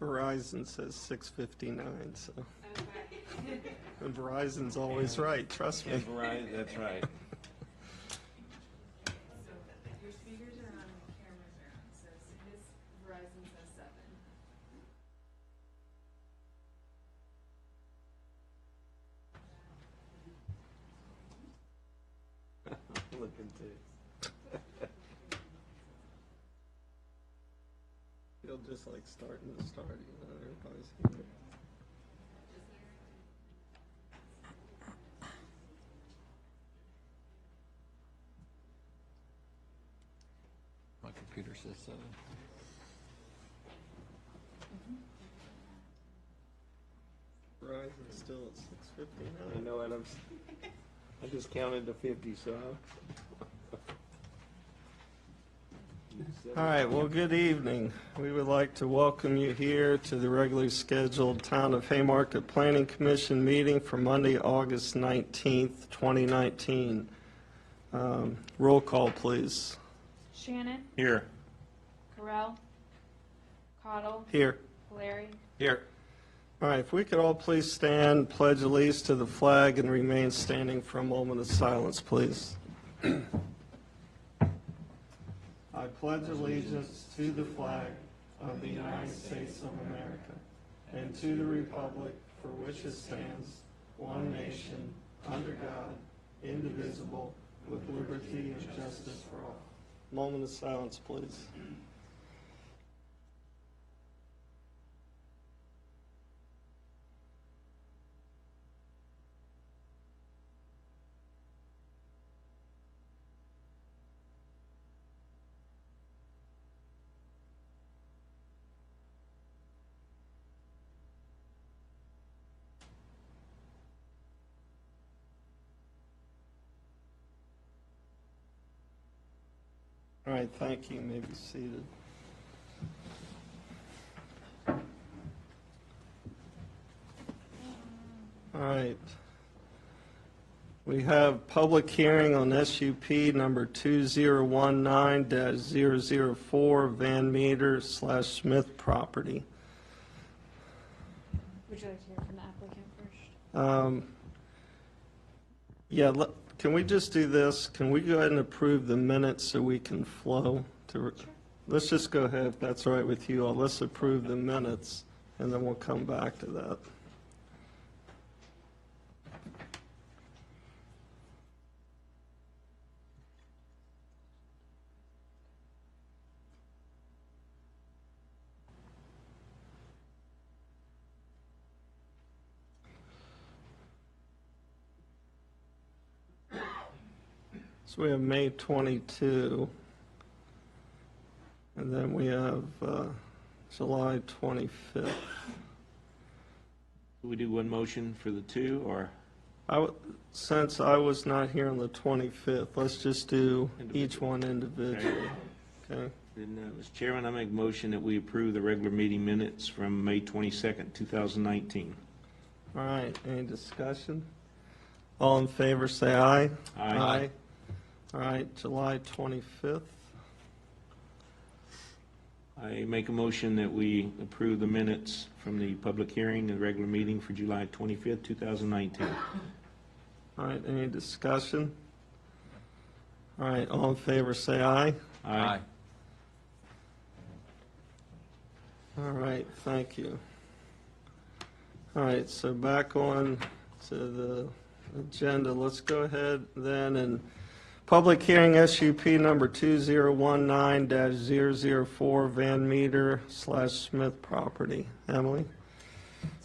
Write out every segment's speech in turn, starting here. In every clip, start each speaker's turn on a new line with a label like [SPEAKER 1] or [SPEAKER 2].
[SPEAKER 1] Verizon says 6:59, so.
[SPEAKER 2] Okay.
[SPEAKER 1] And Verizon's always right, trust me.
[SPEAKER 3] Right, that's right.
[SPEAKER 2] So your speakers are on and cameras are on, so his Verizon says 7.
[SPEAKER 3] Looking too.
[SPEAKER 1] Feel just like starting to start, you know, everybody's here.
[SPEAKER 4] My computer says 7.
[SPEAKER 1] Verizon's still at
[SPEAKER 3] I
[SPEAKER 1] 6:59.
[SPEAKER 3] know what I just counted to 50, so.
[SPEAKER 1] All right, well, good evening. We would like to welcome you here to the regularly scheduled Town of Haymarket Planning Commission meeting for Monday, August 19th, 2019. Roll call, please.
[SPEAKER 2] Shannon,
[SPEAKER 3] Here.
[SPEAKER 2] Correll, Cottle,
[SPEAKER 1] Here.
[SPEAKER 2] Larry.
[SPEAKER 3] Here.
[SPEAKER 1] All right, if we could all please stand, pledge allegiance to the flag, and remain standing for a moment of silence, please. I pledge allegiance to the flag of the United States of America and to the republic for which it stands, one nation, under God, indivisible, with liberty and justice for all. Moment of silence, please. All right, thank you. You may be seated. All right. We have public hearing on SUP number 2019-004 Van Meter/Smith property.
[SPEAKER 2] Would you like to hear from the applicant first?
[SPEAKER 1] Yeah, can we just do this? Can we go ahead and approve the minutes so we can flow? Let's just go ahead, if that's all right with you all. Let's approve the minutes, and then we'll come back to that. So we have May 22, and then we have July 25th.
[SPEAKER 3] We do one motion for the two, or?
[SPEAKER 1] Since I was not here on the 25th, let's just do each one individually. Okay.
[SPEAKER 3] Then, Mr. Chairman, I make a motion that we approve the regular meeting minutes from May 22nd, 2019.
[SPEAKER 1] All right, any discussion? All in favor, say aye.
[SPEAKER 3] Aye.
[SPEAKER 1] All right, July 25th.
[SPEAKER 3] I make a motion that we approve the minutes from the public hearing and regular meeting for July 25th, 2019.
[SPEAKER 1] All right, any discussion? All right, all in favor, say aye.
[SPEAKER 3] Aye.
[SPEAKER 1] All right, thank you. All right, so back on to the agenda. Let's go ahead then and public hearing SUP number 2019-004 Van Meter/Smith property. Emily?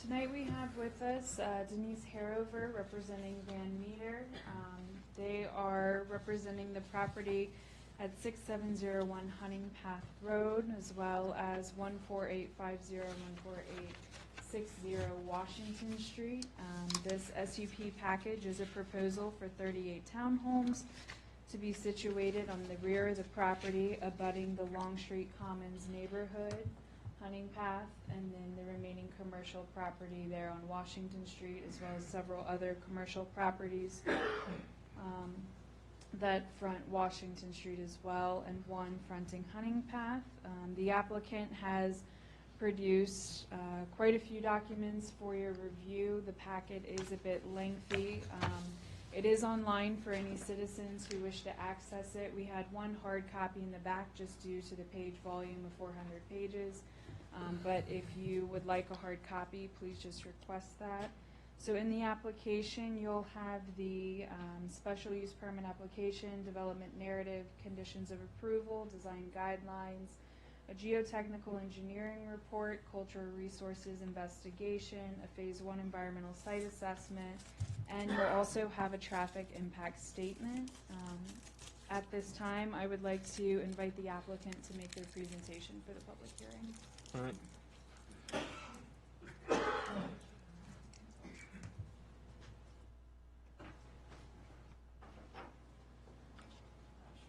[SPEAKER 2] Tonight we have with us Denise Harover representing Van Meter. They are representing the property at 6701 Hunting Path Road, as well as 14850 and 14860 Washington Street. This SUP package is a proposal for 38 townhomes to be situated on the rear of the property abutting the Longstreet Commons neighborhood, Hunting Path, and then the remaining commercial property there on Washington Street, as well as several other commercial properties that front Washington Street as well, and one fronting Hunting Path. The applicant has produced quite a few documents for your review. The packet is a bit lengthy. It is online for any citizens who wish to access it. We had one hard copy in the back just due to the page volume of 400 pages. But if you would like a hard copy, please just request that. So in the application, you'll have the special use permit application, development narrative, conditions of approval, design guidelines, a geotechnical engineering report, cultural resources investigation, a phase 1 environmental site assessment, and you'll also have a traffic impact statement. At this time, I would like to invite the applicant to make their presentation for the public hearing.
[SPEAKER 3] All right.
[SPEAKER 5] Sure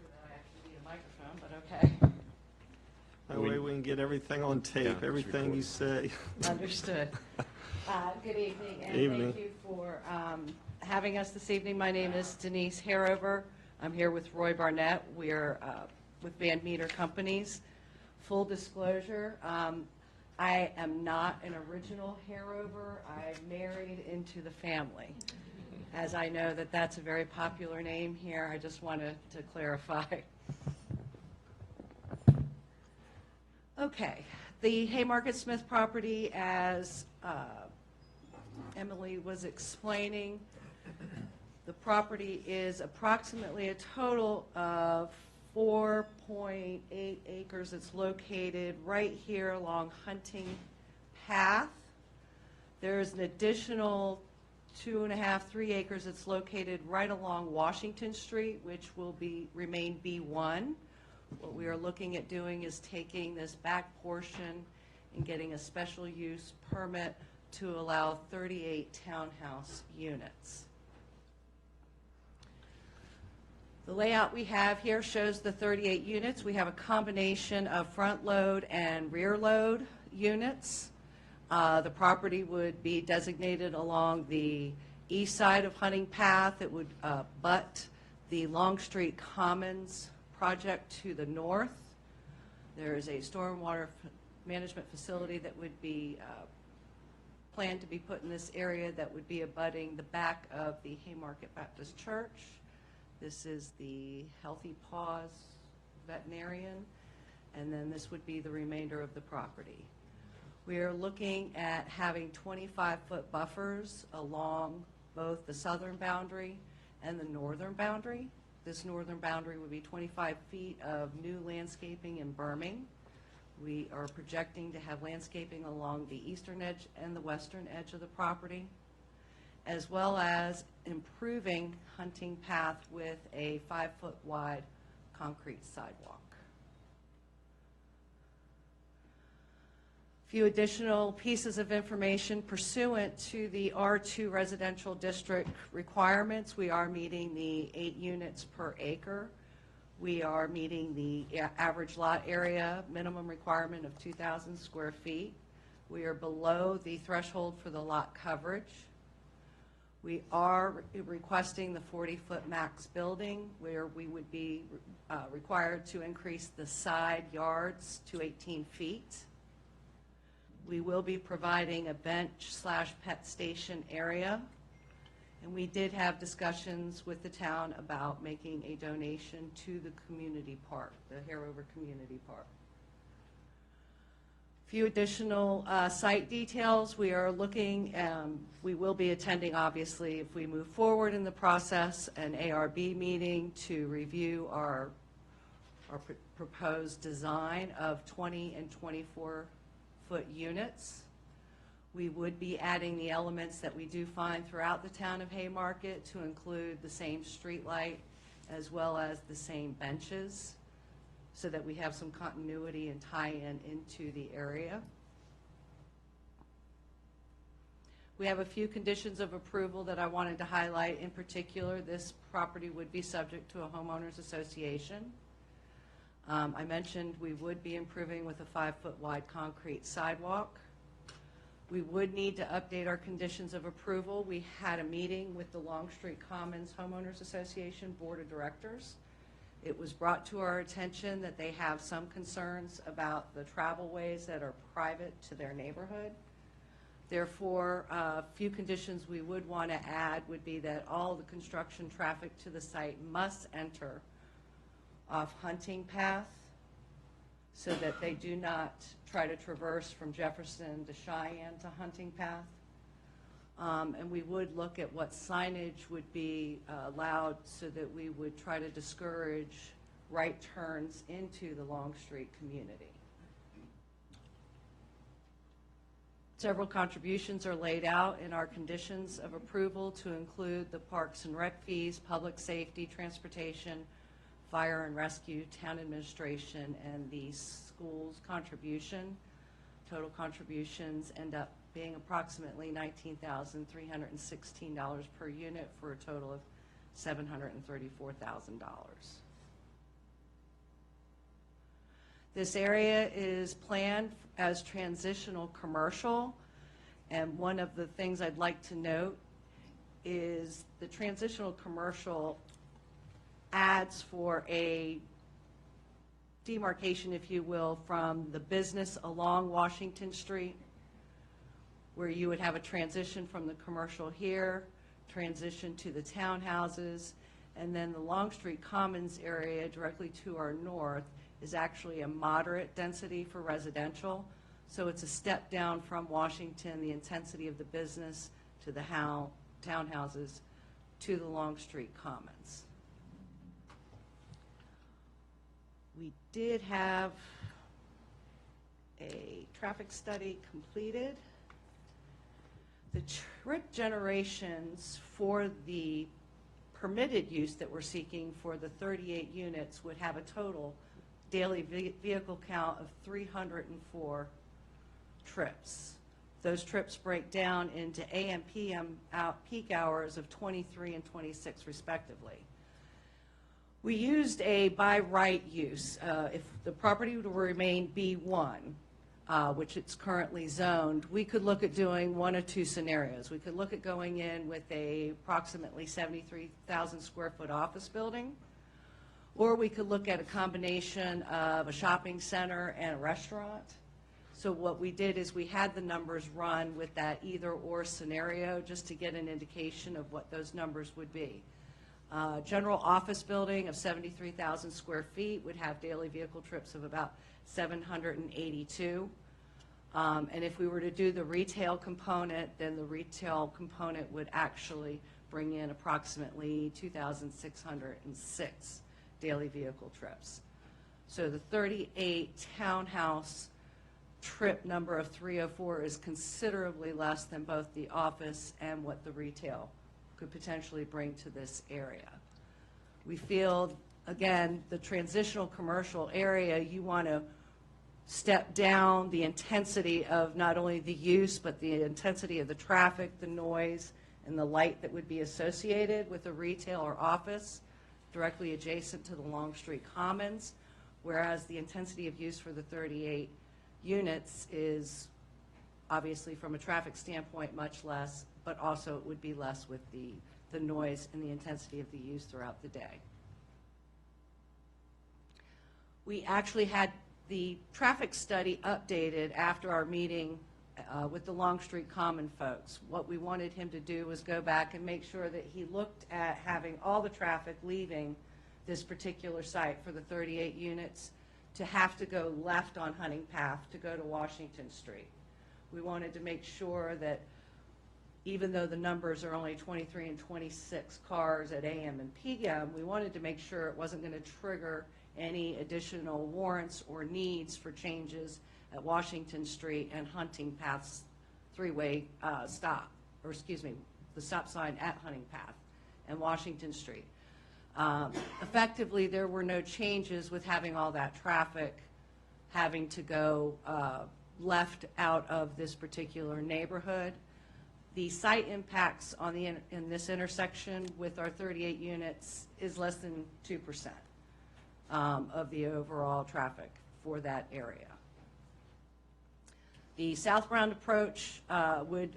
[SPEAKER 5] that I actually need a microphone, but okay.
[SPEAKER 1] That way we can get everything on tape,
[SPEAKER 3] Yeah, it's
[SPEAKER 1] everything you say.
[SPEAKER 5] Understood. Good evening, and
[SPEAKER 1] Evening.
[SPEAKER 5] thank you for having us this evening. My name is Denise Harover. I'm here with Roy Barnett. We're with Van Meter Companies. Full disclosure, I am not an original Harover. I married into the family. As I know that that's a very popular name here, I just wanted to clarify. Okay, the Haymarket Smith property, as Emily was explaining, the property is approximately a total of 4.8 acres. It's located right here along Hunting Path. There's an additional 2.5, 3 acres that's located right along Washington Street, which will remain B1. What we are looking at doing is taking this back portion and getting a special use permit to allow 38 townhouse units. The layout we have here shows the 38 units. We have a combination of front load and rear load units. The property would be designated along the east side of Hunting Path. It would butt the Longstreet Commons project to the north. There is a stormwater management facility that would be planned to be put in this area that would be abutting the back of the Haymarket Baptist Church. This is the Healthy Paws veterinarian, and then this would be the remainder of the property. We are looking at having 25-foot buffers along both the southern boundary and the northern boundary. This northern boundary would be 25 feet of new landscaping and berming. We are projecting to have landscaping along the eastern edge and the western edge of the property, as well as improving Hunting Path with a 5-foot wide concrete sidewalk. A few additional pieces of information pursuant to the R2 residential district requirements. We are meeting the 8 units per acre. We are meeting the average lot area minimum requirement of 2,000 square feet. We are below the threshold for the lot coverage. We are requesting the 40-foot max building, where we would be required to increase the side yards to 18 feet. We will be providing a bench/pet station area. And we did have discussions with the town about making a donation to the community park, the Harover Community Park. A few additional site details. We are looking, we will be attending, obviously, if we move forward in the process, an ARB meeting to review our proposed design of 20 and 24-foot units. We would be adding the elements that we do find throughout the town of Haymarket to include the same street light as well as the same benches, so that we have some continuity and tie-in into the area. We have a few conditions of approval that I wanted to highlight. In particular, this property would be subject to a homeowners association. I mentioned we would be improving with a 5-foot wide concrete sidewalk. We would need to update our conditions of approval. We had a meeting with the Longstreet Commons Homeowners Association Board of Directors. It was brought to our attention that they have some concerns about the travel ways that are private to their neighborhood. Therefore, a few conditions we would want to add would be that all the construction traffic to the site must enter off Hunting Path so that they do not try to traverse from Jefferson to Cheyenne to Hunting Path. And we would look at what signage would be allowed so that we would try to discourage right turns into the Longstreet community. Several contributions are laid out in our conditions of approval to include the Parks and Rec fees, public safety, transportation, fire and rescue, town administration, and the school's contribution. Total contributions end up being approximately $19,316 per unit for a total of $734,000. This area is planned as transitional commercial, and one of the things I'd like to note is the transitional commercial adds for a demarcation, if you will, from the business along Washington Street, where you would have a transition from the commercial here, transition to the townhouses, and then the Longstreet Commons area directly to our north is actually a moderate density for residential. So it's a step down from Washington, the intensity of the business, to the townhouses, to the Longstreet Commons. We did have a traffic study completed. The trip generations for the permitted use that we're seeking for the 38 units would have a total daily vehicle count of 304 trips. Those trips break down into AM, PM peak hours of 23 and 26 respectively. We used a by right use. If the property would remain B1, which it's currently zoned, we could look at doing one of two scenarios. We could look at going in with a approximately 73,000 square foot office building, or we could look at a combination of a shopping center and a restaurant. So what we did is we had the numbers run with that either or scenario just to get an indication of what those numbers would be. General office building of 73,000 square feet would have daily vehicle trips of about 782. And if we were to do the retail component, then the retail component would actually bring in approximately 2,606 daily vehicle trips. So the 38 townhouse trip number of 304 is considerably less than both the office and what the retail could potentially bring to this area. We feel, again, the transitional commercial area, you want to step down the intensity of not only the use, but the intensity of the traffic, the noise, and the light that would be associated with a retail or office directly adjacent to the Longstreet Commons, whereas the intensity of use for the 38 units is obviously from a traffic standpoint much less, but also it would be less with the noise and the intensity of the use throughout the day. We actually had the traffic study updated after our meeting with the Longstreet Common folks. What we wanted him to do was go back and make sure that he looked at having all the traffic leaving this particular site for the 38 units to have to go left on Hunting Path to go to Washington Street. We wanted to make sure that even though the numbers are only 23 and 26 cars at AM and PM, we wanted to make sure it wasn't going to trigger any additional warrants or needs for changes at Washington Street and Hunting Path's three-way stop, or excuse me, the stop sign at Hunting Path and Washington Street. Effectively, there were no changes with having all that traffic having to go left out of this particular neighborhood. The site impacts on in this intersection with our 38 units is less than 2% of the overall traffic for that area. The southbound approach would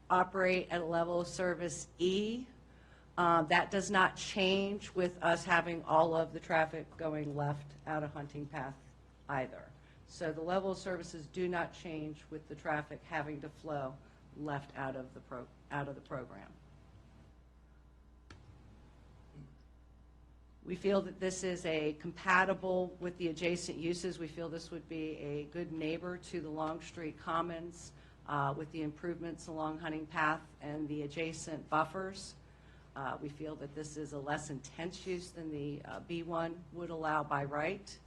[SPEAKER 5] operate at a level of service E. That does not change with us having all of the traffic going left out of Hunting Path either. So the level of services do not change with the traffic having to flow left out of the program. We feel that this is compatible with the adjacent uses. We feel this would be a good neighbor to the Longstreet Commons with the improvements along Hunting Path and the adjacent buffers. We feel that this is a less intense use than the B1 would allow by right.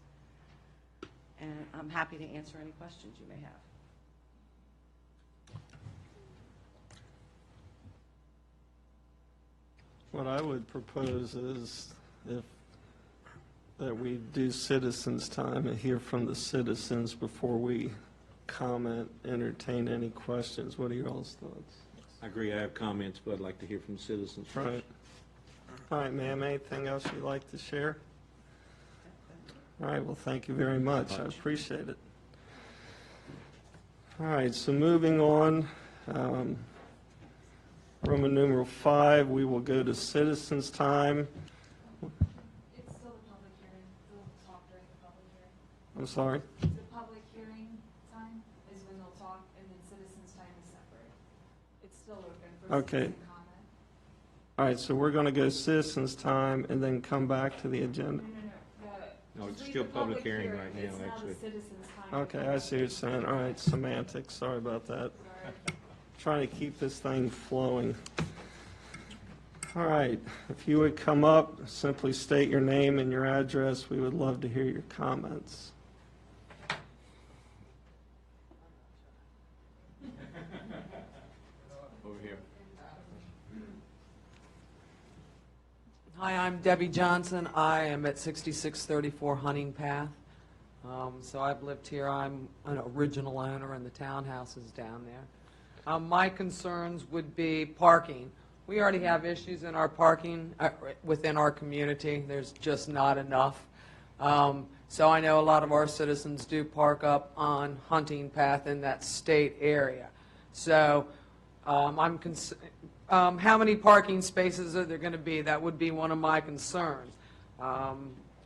[SPEAKER 5] And I'm happy to answer any questions you may have.
[SPEAKER 1] What I would propose is that we do citizens' time and hear from the citizens before we comment, entertain any questions. What are your all's thoughts?
[SPEAKER 3] I agree, I have comments, but I'd like to hear from the citizens first.
[SPEAKER 1] Right. All right, ma'am, anything else you'd like to share? All right, well, thank you very much. I appreciate it. All right, so moving on, Roman numeral 5, we will go to citizens' time.
[SPEAKER 2] It's still the public hearing. They'll talk during the public hearing.
[SPEAKER 1] I'm sorry?
[SPEAKER 2] The public hearing time is when they'll talk, and then citizens' time is separate. It's still open for
[SPEAKER 1] Okay.
[SPEAKER 2] citizen comment.
[SPEAKER 1] All right, so we're going to go citizens' time and then come back to the agenda.
[SPEAKER 3] No, it's
[SPEAKER 2] Just
[SPEAKER 3] still
[SPEAKER 2] read the
[SPEAKER 3] public hearing right now,
[SPEAKER 2] It's now
[SPEAKER 3] actually.
[SPEAKER 2] the citizens' time.
[SPEAKER 1] Okay, I see what you're saying. All right, semantics, sorry about that.
[SPEAKER 2] Sorry.
[SPEAKER 1] Trying to keep this thing flowing. All right, if you would come up, simply state your name and your address. We would love to hear your comments.
[SPEAKER 3] Over here.
[SPEAKER 6] Hi, I'm Debbie Johnson. I am at 6634 Hunting Path. So I've lived here. I'm an original owner, and the townhouse is down there. My concerns would be parking. We already have issues in our parking within our community. There's just not enough. So I know a lot of our citizens do park up on Hunting Path in that state area. So how many parking spaces are there going to be? That would be one of my concerns.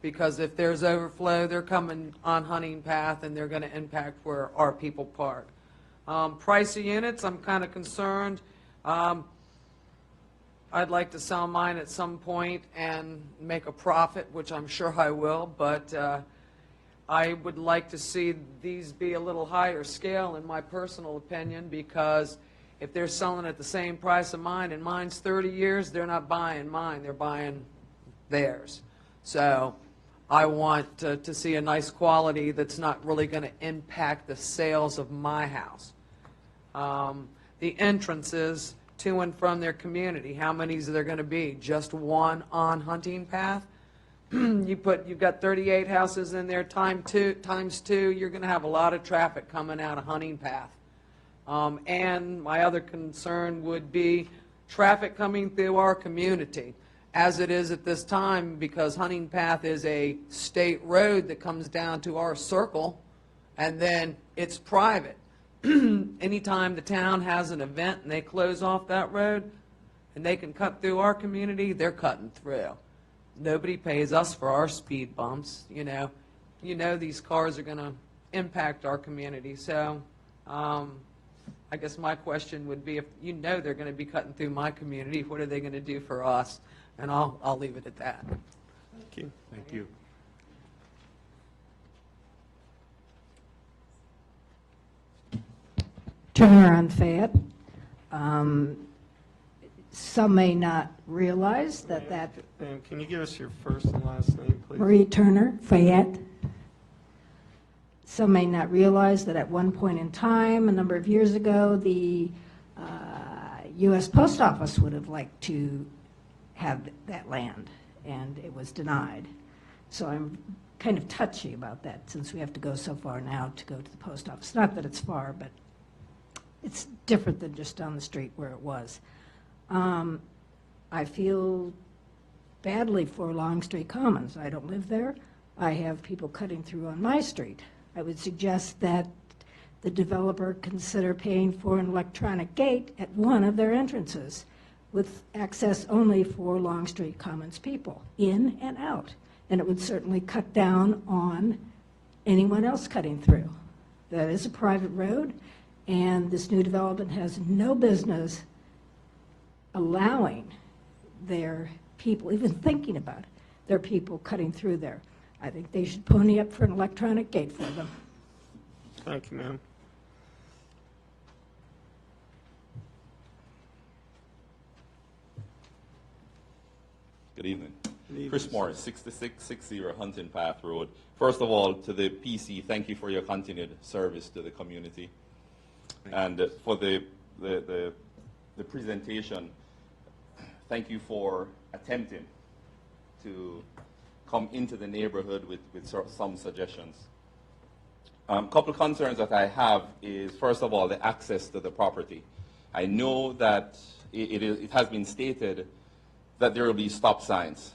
[SPEAKER 6] Because if there's overflow, they're coming on Hunting Path and they're going to impact where our people park. Price of units, I'm kind of concerned. I'd like to sell mine at some point and make a profit, which I'm sure I will, but I would like to see these be a little higher scale, in my personal opinion, because if they're selling at the same price of mine and mine's 30 years, they're not buying mine, they're buying theirs. So I want to see a nice quality that's not really going to impact the sales of my house. The entrances to and from their community, how many is there going to be? Just one on Hunting Path? You've got 38 houses in there, times two, you're going to have a lot of traffic coming out of Hunting Path. And my other concern would be traffic coming through our community, as it is at this time, because Hunting Path is a state road that comes down to our circle, and then it's private. Anytime the town has an event and they close off that road and they can cut through our community, they're cutting through. Nobody pays us for our speed bumps, you know. These cars are going to impact our community. So I guess my question would be, if they're going to be cutting through my community, what are they going to do for us? And I'll leave it at that.
[SPEAKER 1] Thank you.
[SPEAKER 3] Thank you.
[SPEAKER 7] Turner on Fayette. Some may not realize that
[SPEAKER 1] Ma'am, can you give us your first and last name, please?
[SPEAKER 7] Marie Turner, Fayette. Some may not realize that at one point in time, a number of years ago, the U.S. Post Office would have liked to have that land, and it was denied. So I'm kind of touchy about that, since we have to go so far now to go to the post office. Not that it's far, but it's different than just down the street where it was. I feel badly for Longstreet Commons. I don't live there. I have people cutting through on my street. I would suggest that the developer consider paying for an electronic gate at one of their entrances, with access only for Longstreet Commons people, in and out. And it would certainly cut down on anyone else cutting through. That is a private road, and this new development has no business allowing their people, even thinking about it, their people cutting through there. I think they should pony up for an electronic gate for them.
[SPEAKER 1] Thank you, ma'am.
[SPEAKER 8] Good evening.
[SPEAKER 1] Good evening,
[SPEAKER 8] Chris
[SPEAKER 1] sir.
[SPEAKER 8] Morris, 6660 Hunting Path Road. First of all, to the PC, thank you for your continued service to the community. And for the presentation, thank you for attempting to come into the neighborhood with some suggestions. A couple of concerns that I have is, first of all, the access to the property. I know that it has been stated that there will be stop signs.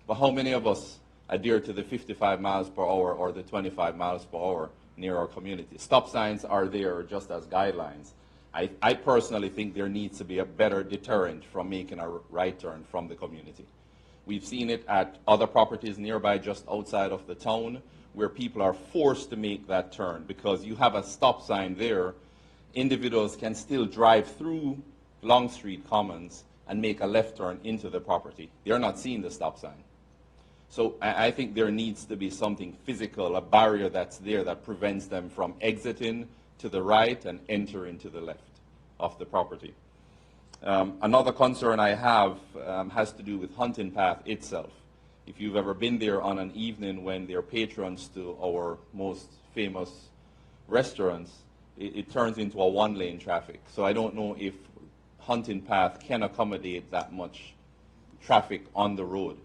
[SPEAKER 8] But how many of us adhere to the 55 miles per hour or the 25 miles per hour near our community? Stop signs are there just as guidelines. I personally think there needs to be a better deterrent from making a right turn from the community. We've seen it at other properties nearby just outside of the town where people are forced to make that turn because you have a stop sign there. Individuals can still drive through Longstreet Commons and make a left turn into the property. They're not seeing the stop sign. So I think there needs to be something physical, a barrier that's there that prevents them from exiting to the right and entering to the left of the property. Another concern I have has to do with Hunting Path itself. If you've ever been there on an evening when they're patrons to our most famous restaurants, it turns into a one-lane traffic. So I don't know if Hunting Path can accommodate that much traffic on the road.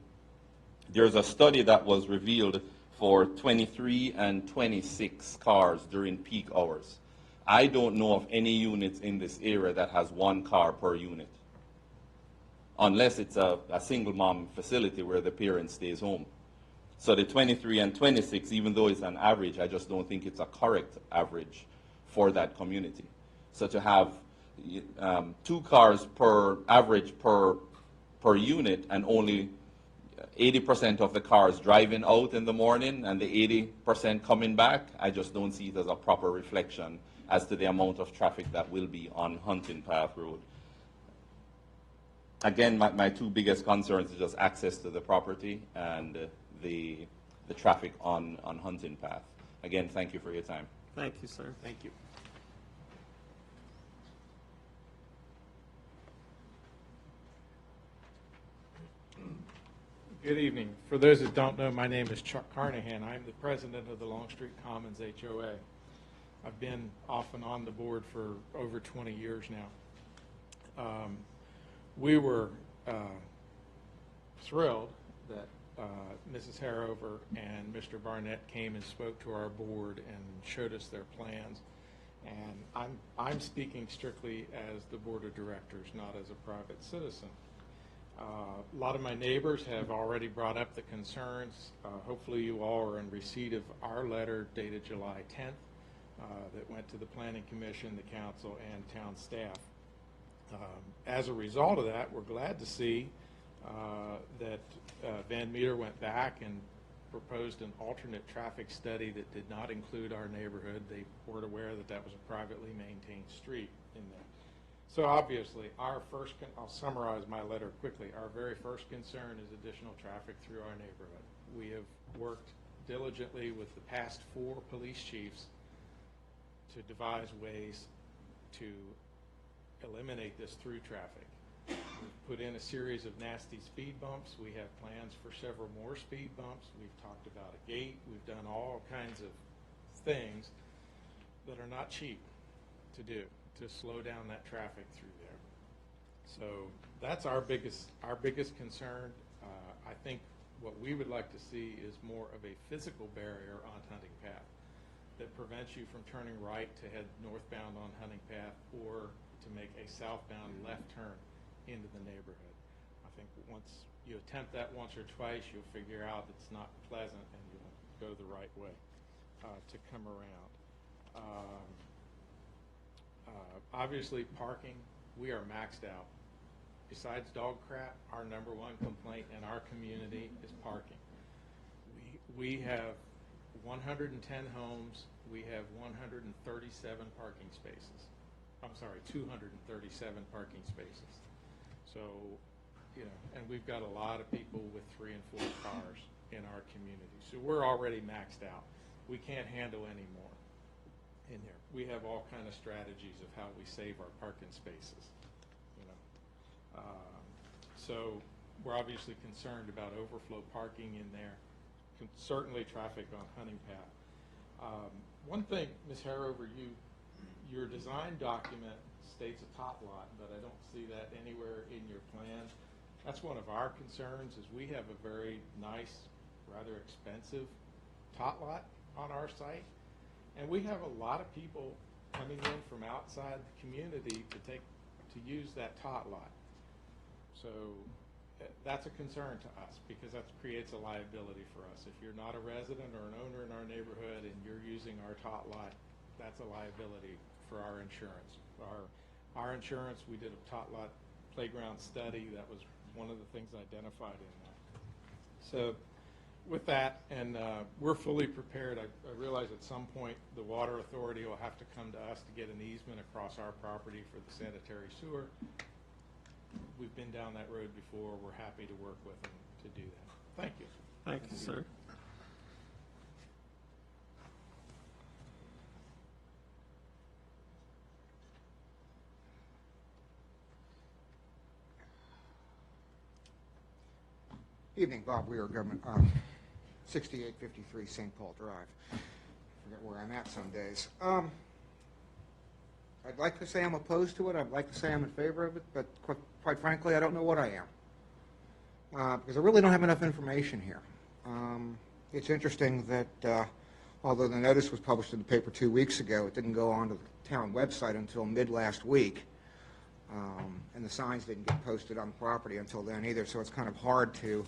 [SPEAKER 8] There's a study that was revealed for 23 and 26 cars during peak hours. I don't know of any units in this area that has one car per unit, unless it's a single mom facility where the parent stays home. So the 23 and 26, even though it's an average, I just don't think it's a correct average for that community. So to have 2 cars per average per unit and only 80% of the cars driving out in the morning and the 80% coming back, I just don't see it as a proper reflection as to the amount of traffic that will be on Hunting Path Road. Again, my 2 biggest concerns is just access to the property and the traffic on Hunting Path. Again, thank you for your time.
[SPEAKER 1] Thank you, sir.
[SPEAKER 3] Thank you.
[SPEAKER 9] Good evening. For those that don't know, my name is Chuck Carnahan. I'm the president of the Longstreet Commons HOA. I've been off and on the board for over 20 years now. We were thrilled that Mrs. Harrover and Mr. Barnett came and spoke to our board and showed us their plans. And I'm speaking strictly as the board of directors, not as a private citizen. A lot of my neighbors have already brought up the concerns. Hopefully you all are in receipt of our letter dated July 10th that went to the Planning Commission, the council, and town staff. As a result of that, we're glad to see that Van Meter went back and proposed an alternate traffic study that did not include our neighborhood. They weren't aware that that was a privately maintained street in there. So obviously, I'll summarize my letter quickly. Our very first concern is additional traffic through our neighborhood. We have worked diligently with the past 4 police chiefs to devise ways to eliminate this through traffic. We've put in a series of nasty speed bumps. We have plans for several more speed bumps. We've talked about a gate. We've done all kinds of things that are not cheap to do to slow down that traffic through there. So that's our biggest concern. I think what we would like to see is more of a physical barrier on Hunting Path that prevents you from turning right to head northbound on Hunting Path or to make a southbound left turn into the neighborhood. I think once you attempt that once or twice, you'll figure out it's not pleasant and you'll go the right way to come around. Obviously, parking, we are maxed out besides dog crap, our number one complaint in our community is parking. We have 110 homes, we have 137 parking spaces. I'm sorry, 237 parking spaces. So, and we've got a lot of people with 3 and 4 cars in our community. So we're already maxed out. We can't handle any more in there. We have all kind of strategies of how we save our parking spaces. So we're obviously concerned about overflow parking in there. Certainly traffic on Hunting Path. One thing, Ms. Harover, your design document states a tot lot, but I don't see that anywhere in your plan. That's one of our concerns, is we have a very nice, rather expensive tot lot on our site, and we have a lot of people coming in from outside the community to use that tot lot. So that's a concern to us, because that creates a liability for us. If you're not a resident or an owner in our neighborhood and you're using our tot lot, that's a liability for our insurance. Our insurance, we did a tot lot playground study. That was one of the things identified in that. So with that, and we're fully prepared. I realize at some point the water authority will have to come to us to get an easement across our property for the sanitary sewer. We've been down that road before. We're happy to work with them to do that. Thank you.
[SPEAKER 1] Thank you, sir.
[SPEAKER 10] Evening, Bob Weir, Government, 6853 St. Paul Drive. Forget where I'm at some days. I'd like to say I'm opposed to it. I'd like to say I'm in favor of it, but quite frankly, I don't know what I am, because I really don't have enough information here. It's interesting that although the notice was published in the paper 2 weeks ago, it didn't go onto the town website until mid last week, and the signs didn't get posted on the property until then either, so it's kind of hard to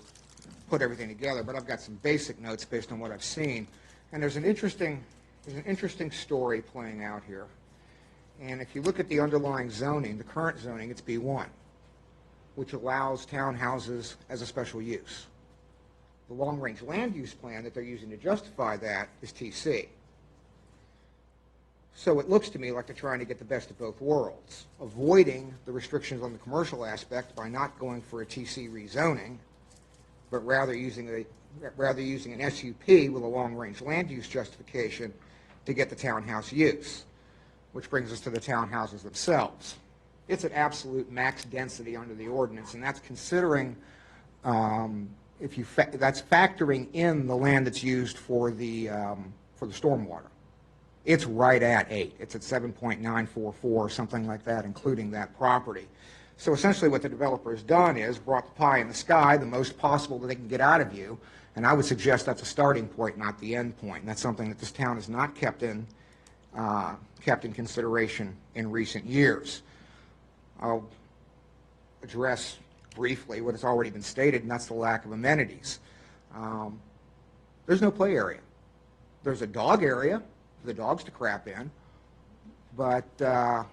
[SPEAKER 10] put everything together, but I've got some basic notes based on what I've seen. And there's an interesting story playing out here. And if you look at the underlying zoning, the current zoning, it's B1, which allows townhouses as a special use. The long-range land use plan that they're using to justify that is TC. So it looks to me like they're trying to get the best of both worlds, avoiding the restrictions on the commercial aspect by not going for a TC rezoning, but rather using an SUP with a long-range land use justification to get the townhouse use, which brings us to the townhouses themselves. It's at absolute max density under the ordinance, and that's considering that's factoring in the land that's used for the stormwater. It's right at 8. It's at 7.944 or something like that, including that property. So essentially what the developer has done is brought the pie in the sky, the most possible that they can get out of you, and I would suggest that's a starting point, not the end point. And that's something that this town has not kept in consideration in recent years. I'll address briefly what has already been stated, and that's the lack of amenities. There's no play area. There's a dog area for the dogs to crap in, but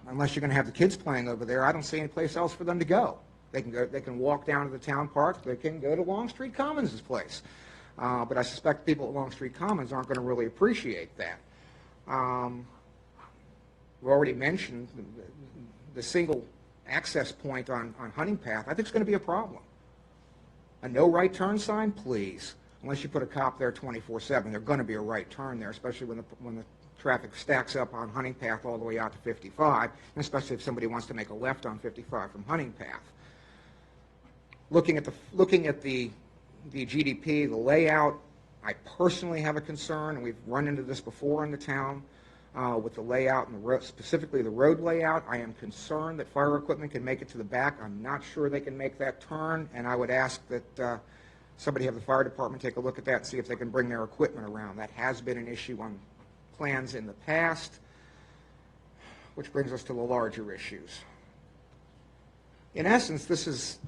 [SPEAKER 10] unless you're going to have the kids playing over there, I don't see any place else for them to go. They can walk down to the town park. They can go to Longstreet Commons' place. But I suspect people at Longstreet Commons aren't going to really appreciate that. We already mentioned the single access point on Hunting Path. I think it's going to be a problem. A no right turn sign, please. Unless you put a cop there 24/7, there's going to be a right turn there, especially when the traffic stacks up on Hunting Path all the way out to 55, and especially if somebody wants to make a left on 55 from Hunting Path. Looking at the GDP, the layout, I personally have a concern, and we've run into this before in the town with the layout and the road, specifically the road layout. I am concerned that fire equipment can make it to the back. I'm not sure they can make that turn, and I would ask that somebody have the fire department take a look at that and see if they can bring their equipment around. That has been an issue on plans in the past, which brings us to the larger issues. In essence, this is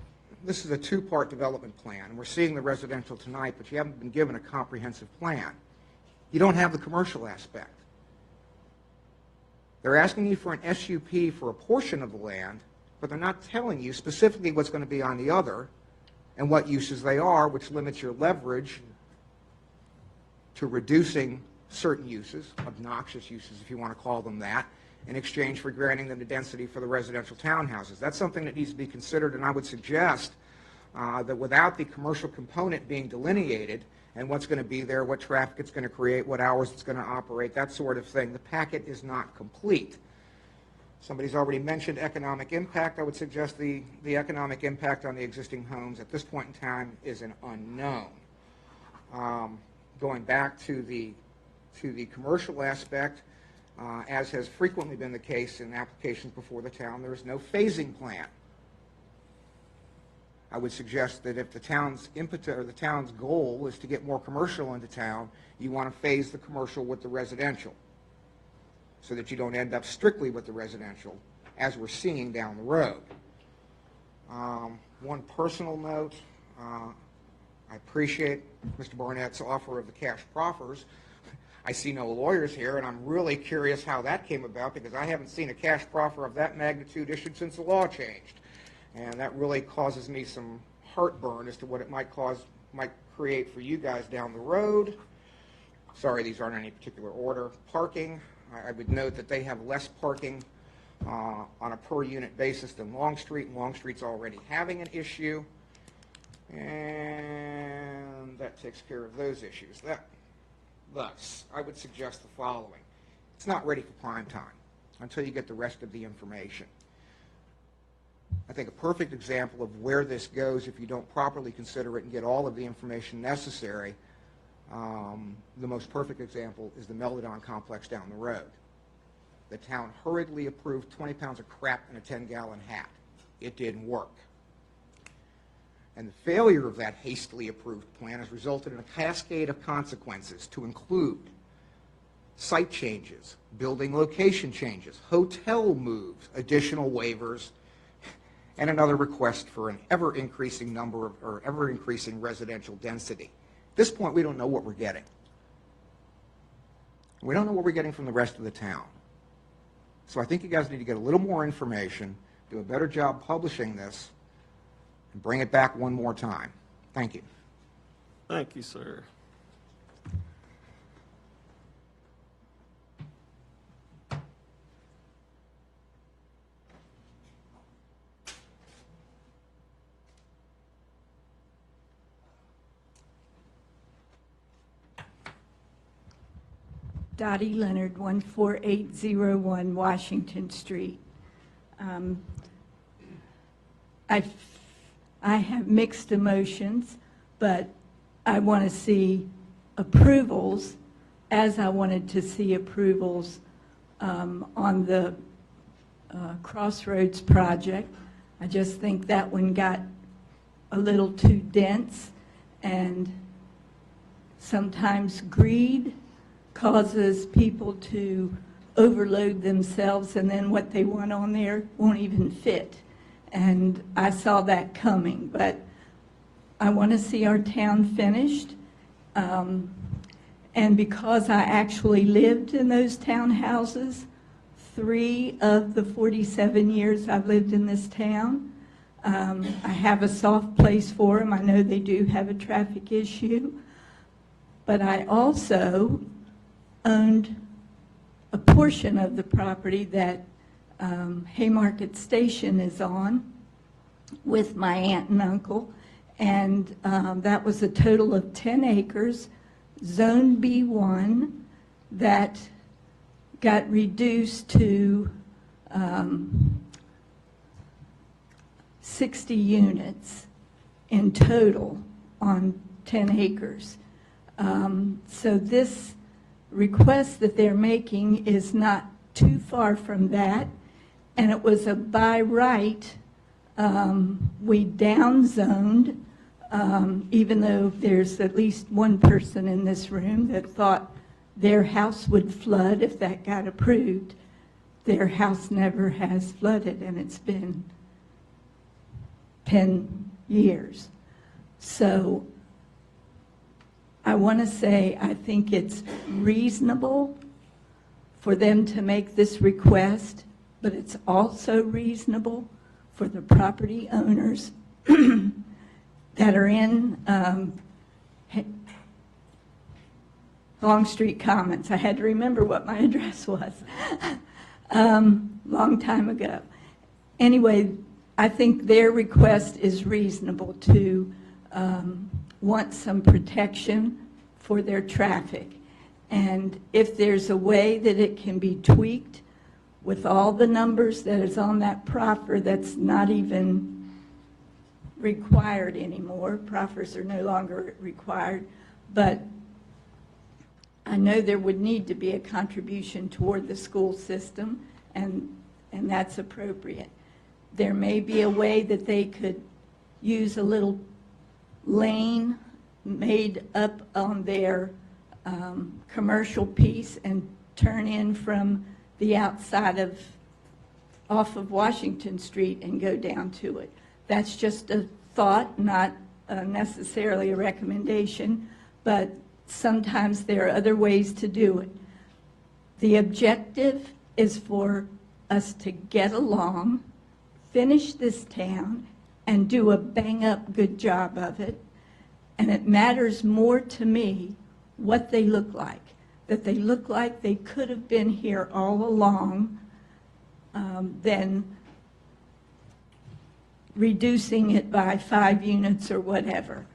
[SPEAKER 10] a two-part development plan. We're seeing the residential tonight, but you haven't been given a comprehensive plan. You don't have the commercial aspect. They're asking you for an SUP for a portion of the land, but they're not telling you specifically what's going to be on the other and what uses they are, which limits your leverage to reducing certain uses, obnoxious uses if you want to call them that, in exchange for granting them the density for the residential townhouses. That's something that needs to be considered, and I would suggest that without the commercial component being delineated and what's going to be there, what traffic it's going to create, what hours it's going to operate, that sort of thing, the packet is not complete. Somebody's already mentioned economic impact. I would suggest the economic impact on the existing homes at this point in time is an unknown. Going back to the commercial aspect, as has frequently been the case in applications before the town, there is no phasing plan. I would suggest that if the town's impetus or the town's goal is to get more commercial into town, you want to phase the commercial with the residential so that you don't end up strictly with the residential as we're seeing down the road. One personal note, I appreciate Mr. Barnett's offer of the cash proffers. I see no lawyers here, and I'm really curious how that came about because I haven't seen a cash proffer of that magnitude issued since the law changed. And that really causes me some heartburn as to what it might create for you guys down the road. Sorry, these aren't in any particular order. Parking, I would note that they have less parking on a per unit basis than Longstreet, and Longstreet's already having an issue. And that takes care of those issues. Thus, I would suggest the following. It's not ready for prime time until you get the rest of the information. I think a perfect example of where this goes if you don't properly consider it and get all of the information necessary, the most perfect example is the Megalodon complex down the road. The town hurriedly approved 20 pounds of crap in a 10-gallon hat. It didn't work. And the failure of that hastily approved plan has resulted in a cascade of consequences to include site changes, building location changes, hotel moves, additional waivers, and another request for an ever-increasing number of, or ever-increasing residential density. At this point, we don't know what we're getting. We don't know what we're getting from the rest of the town. So I think you guys need to get a little more information, do a better job publishing this, and bring it back one more time. Thank you.
[SPEAKER 1] Thank you, sir.
[SPEAKER 11] Dottie Leonard, 14801 Washington Street. I have mixed emotions, but I want to see approvals as I wanted to see approvals on the Crossroads project. I just think that one got a little too dense, and sometimes greed causes people to overload themselves, and then what they want on there won't even fit. And I saw that coming, but I want to see our town finished. And because I actually lived in those townhouses 3 of the 47 years I've lived in this town, I have a soft place for them. I know they do have a traffic issue, but I also owned a portion of the property that Haymarket Station is on with my aunt and uncle, and that was a total of 10 acres, Zone B1, that got reduced to 60 units in total on 10 acres. So this request that they're making is not too far from that, and it was a by right. We downzoned, even though there's at least one person in this room that thought their house would flood if that got approved. Their house never has flooded, and it's been 10 years. So I want to say I think it's reasonable for them to make this request, but it's also reasonable for the property owners that are in Longstreet Commons. I had to remember what my address was long time ago. Anyway, I think their request is reasonable to want some protection for their traffic. And if there's a way that it can be tweaked with all the numbers that is on that proffer that's not even required anymore, proffers are no longer required, but I know there would need to be a contribution toward the school system, and that's appropriate. There may be a way that they could use a little lane made up on their commercial piece and turn in from the outside off of Washington Street and go down to it. That's just a thought, not necessarily a recommendation, but sometimes there are other ways to do it. The objective is for us to get along, finish this town, and do a bang-up good job of it. And it matters more to me what they look like, that they look like they could have been here all along, than reducing it by 5 units or whatever.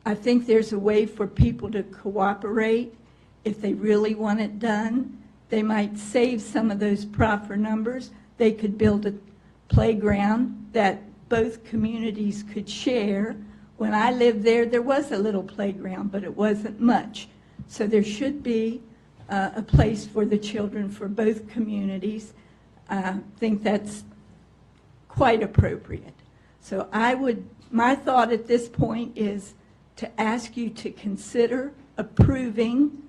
[SPEAKER 11] I think there's a way for people to cooperate if they really want it done. They might save some of those proffer numbers. They could build a playground that both communities could share. When I lived there, there was a little playground, but it wasn't much. So there should be a place for the children for both communities. I think that's quite appropriate. So my thought at this point is to ask you to consider approving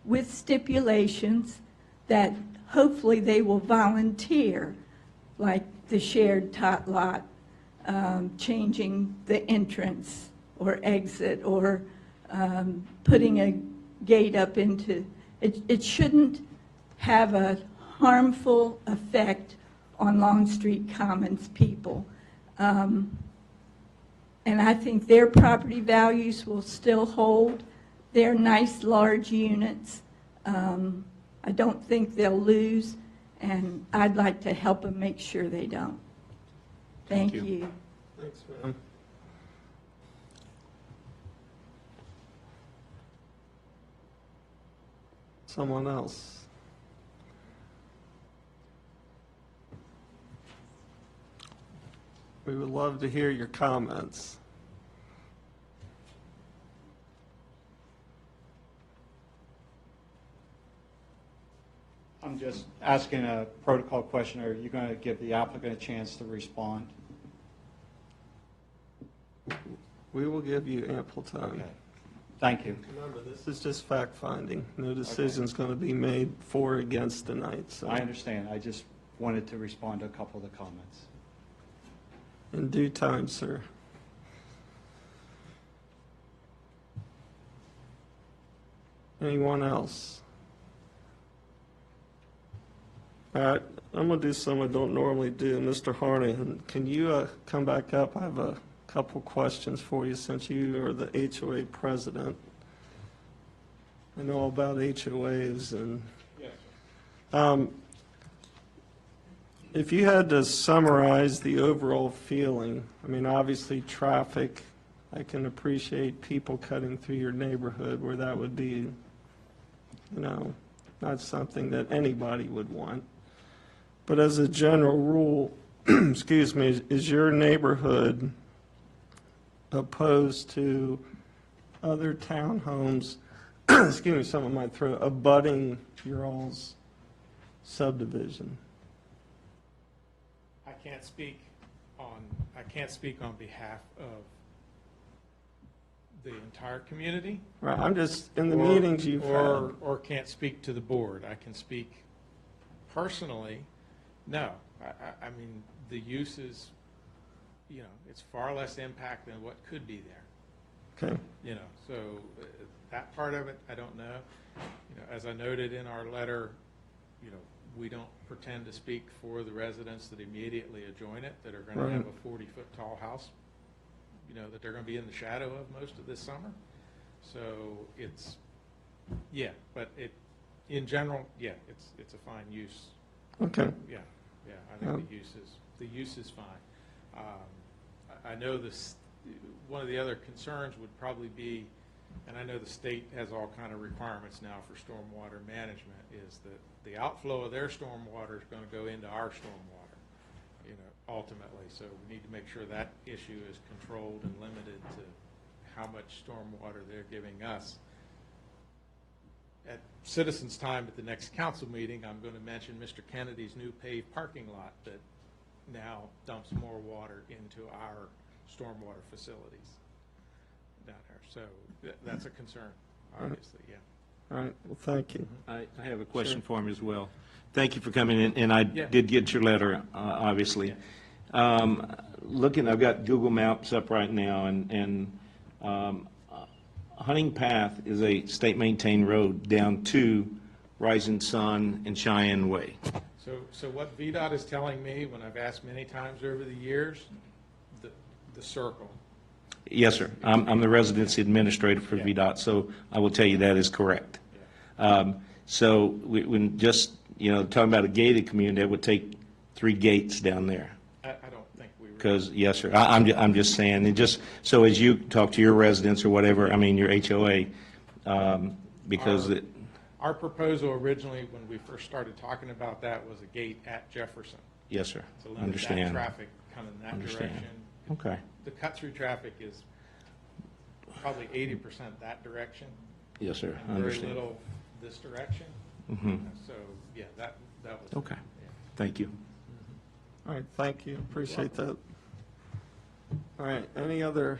[SPEAKER 11] with stipulations that hopefully they will volunteer, like the shared tot lot, changing the entrance or exit, or putting a gate up into it. It shouldn't have a harmful effect on Longstreet Commons people. And I think their property values will still hold. They're nice, large units. I don't think they'll lose, and I'd like to help them make sure they don't. Thank you.
[SPEAKER 1] Thanks, ma'am. Someone else? We would love to hear your comments.
[SPEAKER 12] I'm just asking a protocol question. Are you going to give the applicant a chance to respond?
[SPEAKER 1] We will give you ample time.
[SPEAKER 12] Okay. Thank you.
[SPEAKER 1] Remember, this is just fact-finding. No decision's going to be made for or against tonight. So
[SPEAKER 12] I understand. I just wanted to respond to a couple of the comments.
[SPEAKER 1] in due time, sir. Anyone else? All right, I'm going to do something I don't normally do. Mr. Harnigan, can you come back up? I have a couple questions for you since you are the HOA president. I know all about HOAs and if you had to summarize the overall feeling, I mean, obviously traffic, I can appreciate people cutting through your neighborhood where that would be, you know, not something that anybody would want. But as a general rule, excuse me, is your neighborhood opposed to other townhomes, excuse me, someone might throw, abutting your all's subdivision?
[SPEAKER 9] I can't speak on behalf of the entire community.
[SPEAKER 1] Right, I'm just, in the meetings you've had.
[SPEAKER 9] Or can't speak to the board. I can speak personally. No, I mean, the use is, you know, it's far less impact than what could be there.
[SPEAKER 1] Okay.
[SPEAKER 9] You know, so that part of it, I don't know. You know, as I noted in our letter, you know, we don't pretend to speak for the residents that immediately adjoin it, that are going to have a 40-foot tall house, you know, that they're going to be in the shadow of most of this summer. So it's, yeah, but in general, yeah, it's a fine use.
[SPEAKER 1] Okay.
[SPEAKER 9] Yeah, I think the use is fine. I know this, one of the other concerns would probably be, and I know the state has all kind of requirements now for stormwater management, is that the outflow of their stormwater is going to go into our stormwater, you know, ultimately. So we need to make sure that issue is controlled and limited to how much stormwater they're giving us. At citizens' time at the next council meeting, I'm going to mention Mr. Kennedy's new paved parking lot that now dumps more water into our stormwater facilities down there. So that's a concern, obviously, yeah.
[SPEAKER 1] All right, well, thank you.
[SPEAKER 3] I have a question for him as well. Thank you for coming in, and I did get your letter, obviously. Looking, I've got Google Maps up right now, and Hunting Path is a state-maintained road down to Rising Sun and Cheyenne Way.
[SPEAKER 9] So what VDOT is telling me, when I've asked many times over the years, the circle.
[SPEAKER 3] Yes, sir. I'm the residency administrator for VDOT, so I will tell you that is correct. So when just, you know, talking about a gated community, that would take 3 gates down there.
[SPEAKER 9] I don't think we really.
[SPEAKER 3] Because, yes, sir, I'm just saying, and just, so as you talk to your residents or whatever, I mean, your HOA, because it.
[SPEAKER 9] Our proposal originally, when we first started talking about that, was a gate at Jefferson.
[SPEAKER 3] Yes, sir.
[SPEAKER 9] To limit
[SPEAKER 3] Understand.
[SPEAKER 9] that traffic coming that direction.
[SPEAKER 3] Okay.
[SPEAKER 9] The cut-through traffic is probably 80% that direction.
[SPEAKER 3] Yes, sir.
[SPEAKER 9] And
[SPEAKER 3] Understand.
[SPEAKER 9] very little this direction.
[SPEAKER 3] Mm-hmm.
[SPEAKER 9] So, yeah, that was.
[SPEAKER 3] Okay.
[SPEAKER 9] Yeah.
[SPEAKER 3] Thank you.
[SPEAKER 1] All right, thank you, appreciate that. All right, any other?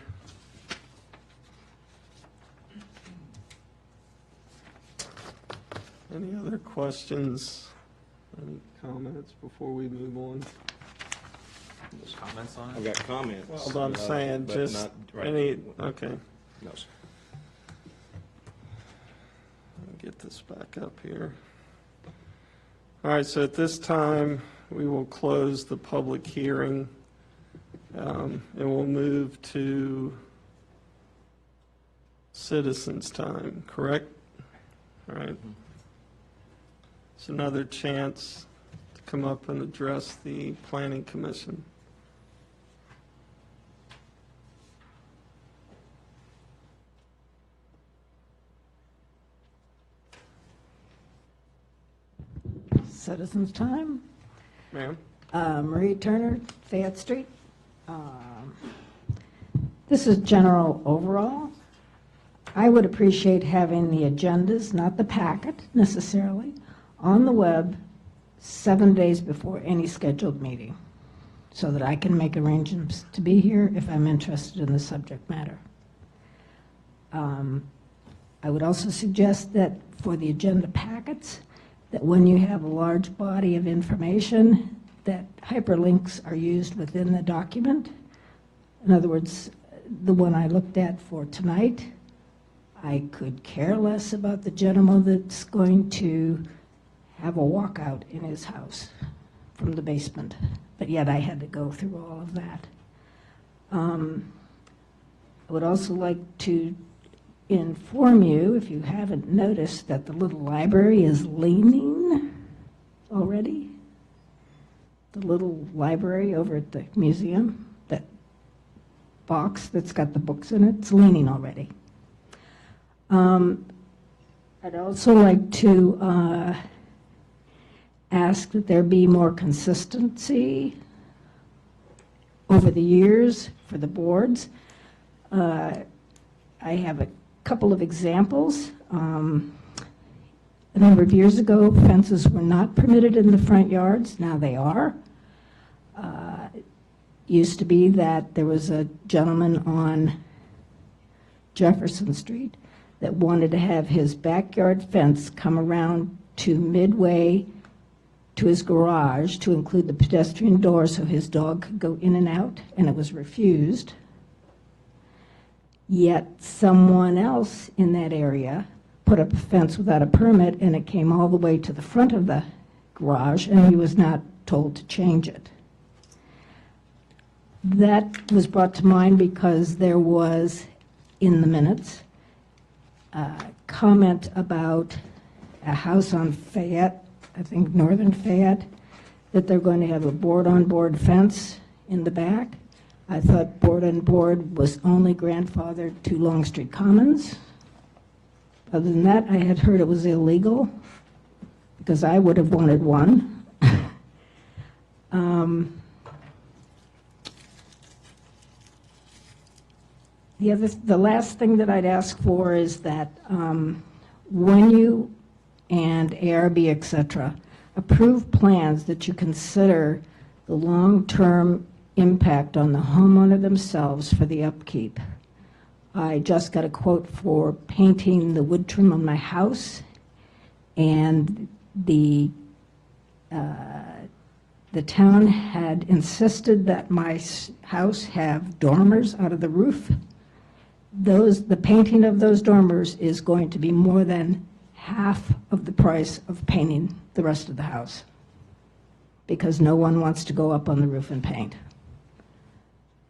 [SPEAKER 1] Any other questions, any comments before we move on?
[SPEAKER 4] Comments on
[SPEAKER 3] I've got comments.
[SPEAKER 1] Well, I'm saying,
[SPEAKER 3] but
[SPEAKER 1] just
[SPEAKER 3] not right.
[SPEAKER 1] any, okay.
[SPEAKER 3] No, sir.
[SPEAKER 1] Let me get this back up here. All right, so at this time, we will close the public hearing, and we'll move to citizens' time, correct? All right. It's another chance to come up and address the planning commission.
[SPEAKER 7] Citizens' time.
[SPEAKER 1] Ma'am?
[SPEAKER 7] Marie Turner, Fayette Street. This is general overall. I would appreciate having the agendas, not the packet necessarily, on the web 7 days before any scheduled meeting, so that I can make arrangements to be here if I'm interested in the subject matter. I would also suggest that for the agenda packets, that when you have a large body of information, that hyperlinks are used within the document. In other words, the one I looked at for tonight, I could care less about the gentleman that's going to have a walkout in his house from the basement, but yet I had to go through all of that. I would also like to inform you, if you haven't noticed, that the little library is leaning already. The little library over at the museum, that box that's got the books in it, it's leaning already. I'd also like to ask that there be more consistency over the years for the boards. I have a couple of examples. A number of years ago, fences were not permitted in the front yards. Now they are. Used to be that there was a gentleman on Jefferson Street that wanted to have his backyard fence come around to midway to his garage to include the pedestrian door so his dog could go in and out, and it was refused. Yet someone else in that area put up a fence without a permit, and it came all the way to the front of the garage, and he was not told to change it. That was brought to mind because there was, in the minutes, comment about a house on Fayette, I think northern Fayette, that they're going to have a board-on-board fence in the back. I thought board-on-board was only grandfathered to Longstreet Commons. Other than that, I had heard it was illegal, because I would have wanted one. The last thing that I'd ask for is that when you and ARB, et cetera, approve plans, that you consider the long-term impact on the homeowner themselves for the upkeep. I just got a quote for painting the wood trim on my house, and the town had insisted that my house have dormers out of the roof. The painting of those dormers is going to be more than half of the price of painting the rest of the house, because no one wants to go up on the roof and paint.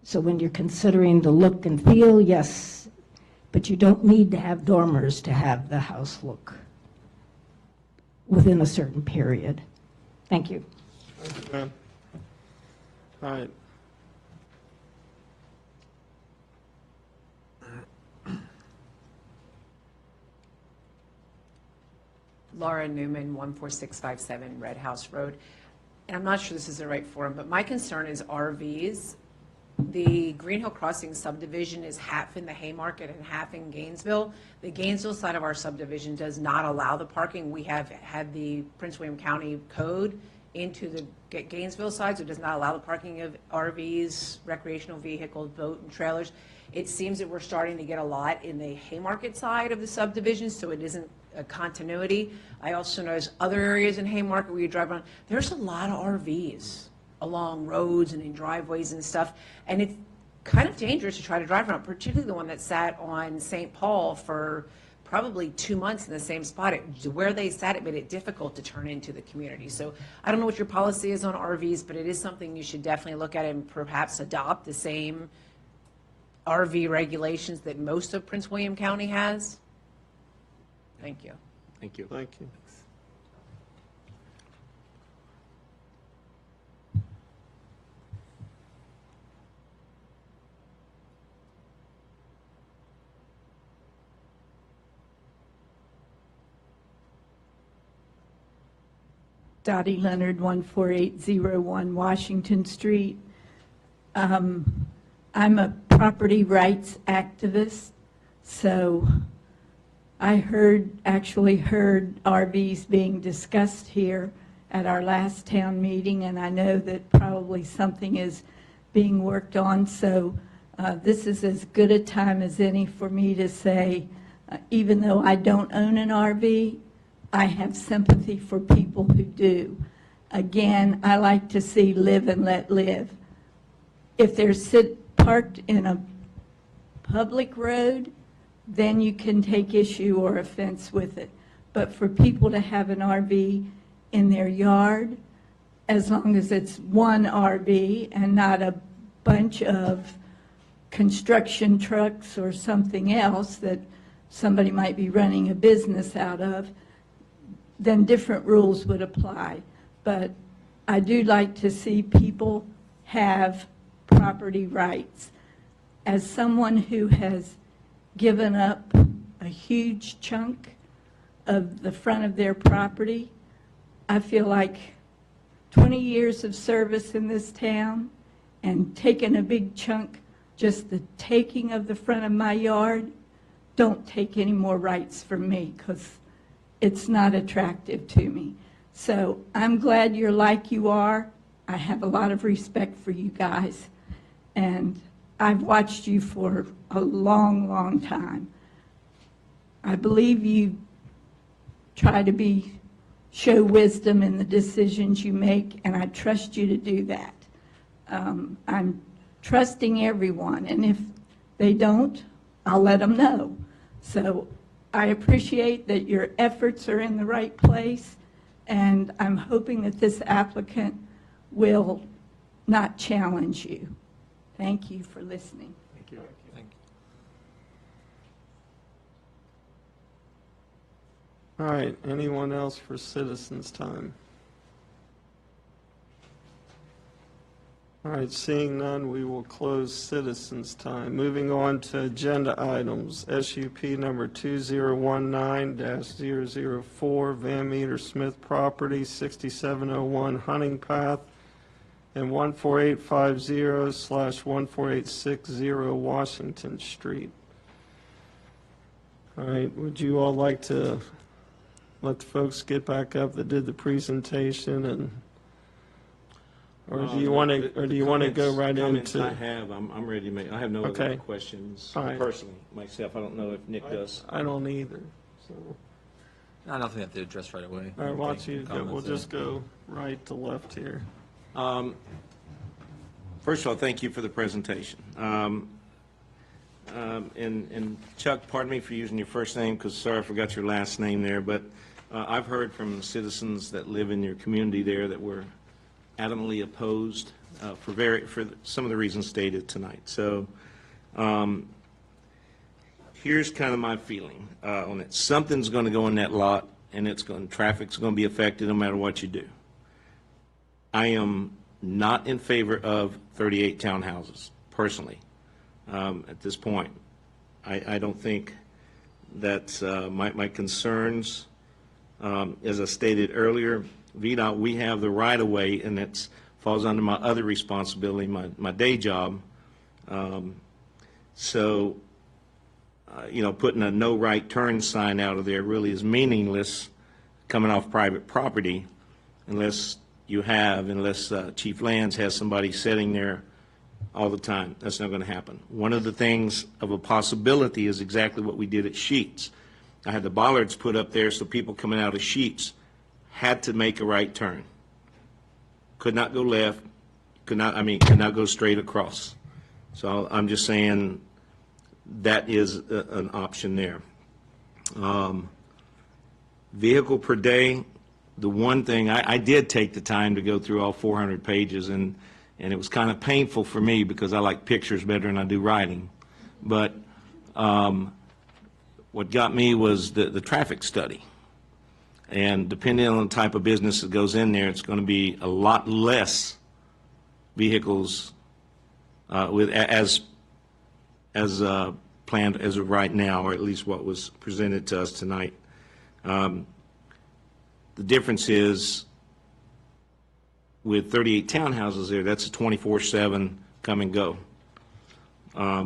[SPEAKER 7] So when you're considering the look and feel, yes, but you don't need to have dormers to have the house look within a certain period. Thank you.
[SPEAKER 1] Thank you, Ben. All right.
[SPEAKER 13] Laura Newman, 14657 Red House Road. And I'm not sure this is the right forum, but my concern is RVs. The Green Hill Crossing subdivision is half in the Haymarket and half in Gainesville. The Gainesville side of our subdivision does not allow the parking. We have had the Prince William County code into the Gainesville side, so it does not allow the parking of RVs, recreational vehicles, boat and trailers. It seems that we're starting to get a lot in the Haymarket side of the subdivision, so it isn't a continuity. I also notice other areas in Haymarket where you drive around, there's a lot of RVs along roads and in driveways and stuff, and it's kind of dangerous to try to drive around, particularly the one that sat on St. Paul for probably 2 months in the same spot. Where they sat, it made it difficult to turn into the community. So I don't know what your policy is on RVs, but it is something you should definitely look at and perhaps adopt the same RV regulations that most of Prince William County has. Thank you.
[SPEAKER 3] Thank you.
[SPEAKER 1] Thank you.
[SPEAKER 11] Dottie Leonard, 14801 Washington Street. I'm a property rights activist, so I actually heard RVs being discussed here at our last town meeting, and I know that probably something is being worked on, so this is as good a time as any for me to say, even though I don't own an RV, I have sympathy for people who do. Again, I like to see live and let live. If they're parked in a public road, then you can take issue or offense with it. But for people to have an RV in their yard, as long as it's one RV and not a bunch of construction trucks or something else that somebody might be running a business out of, then different rules would apply. But I do like to see people have property rights. As someone who has given up a huge chunk of the front of their property, I feel like 20 years of service in this town and taking a big chunk, just the taking of the front of my yard, don't take any more rights from me, because it's not attractive to me. So I'm glad you're like you are. I have a lot of respect for you guys, and I've watched you for a long, long time. I believe you try to show wisdom in the decisions you make, and I trust you to do that. I'm trusting everyone, and if they don't, I'll let them know. So I appreciate that your efforts are in the right place, And I'm hoping that this applicant will not challenge you. Thank you for listening.
[SPEAKER 9] Thank you.
[SPEAKER 4] Thank
[SPEAKER 1] All right, anyone else for citizens' time? All right, seeing none, we will close citizens' time. Moving on to agenda items, SUP number 2019-004, Van Meter Smith property, 6701 Hunting Path, and 14850/14860 Washington Street. All right, would you all like to let the folks get back up that did the presentation, and or do you want to go right
[SPEAKER 3] Comments
[SPEAKER 1] into?
[SPEAKER 3] I have, I'm ready to make, I have no other
[SPEAKER 1] Okay.
[SPEAKER 3] questions
[SPEAKER 1] Fine.
[SPEAKER 3] personally, myself. I don't know if Nick does.
[SPEAKER 1] I don't either. So,
[SPEAKER 4] I don't think I have to address right away.
[SPEAKER 1] all right, why don't you go? We'll
[SPEAKER 4] Comments
[SPEAKER 1] just go right to left here.
[SPEAKER 3] First of all, thank you for the presentation. And Chuck, pardon me for using your first name, because sorry I forgot your last name there, but I've heard from citizens that live in your community there that were adamantly opposed for some of the reasons stated tonight. So here's kind of my feeling on it. Something's going to go in that lot, and traffic's going to be affected no matter what you do. I am not in favor of 38 townhouses, personally, at this point. I don't think that's my concerns. As I stated earlier, VDOT, we have the right-of-way, and it falls under my other responsibility, my day job. So, putting a no right turn sign out of there really is meaningless coming off private property unless Chief Lands has somebody sitting there all the time. That's not going to happen. One of the things of a possibility is exactly what we did at Sheets. I had the bollards put up there so people coming out of Sheets had to make a right turn. Could not go left, could not go straight across. So I'm just saying that is an option there. Vehicle per day, the one thing, I did take the time to go through all 400 pages, and it was kind of painful for me because I like pictures better than I do writing. But what got me was the traffic study. And depending on the type of business that goes in there, it's going to be a lot less vehicles as planned as of right now, or at least what was presented to us tonight. The difference is with 38 townhouses there, that's a 24/7 come and go.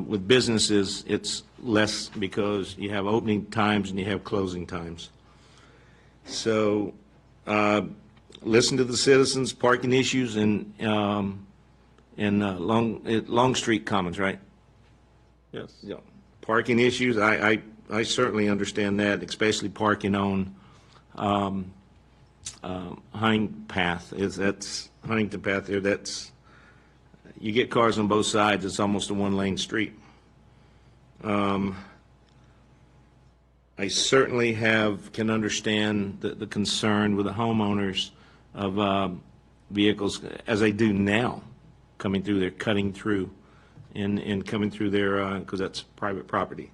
[SPEAKER 3] With businesses, it's less because you have opening times and you have closing times. So listen to the citizens, parking issues in Long Street Commons, right?
[SPEAKER 1] Yes.
[SPEAKER 3] Yeah. Parking issues, I certainly understand that, especially parking on Huntington Path. Huntington Path there, you get cars on both sides, it's almost a one-lane street. I certainly can understand the concern with the homeowners of vehicles, as they do now, coming through there, cutting through, and coming through there, because that's private property.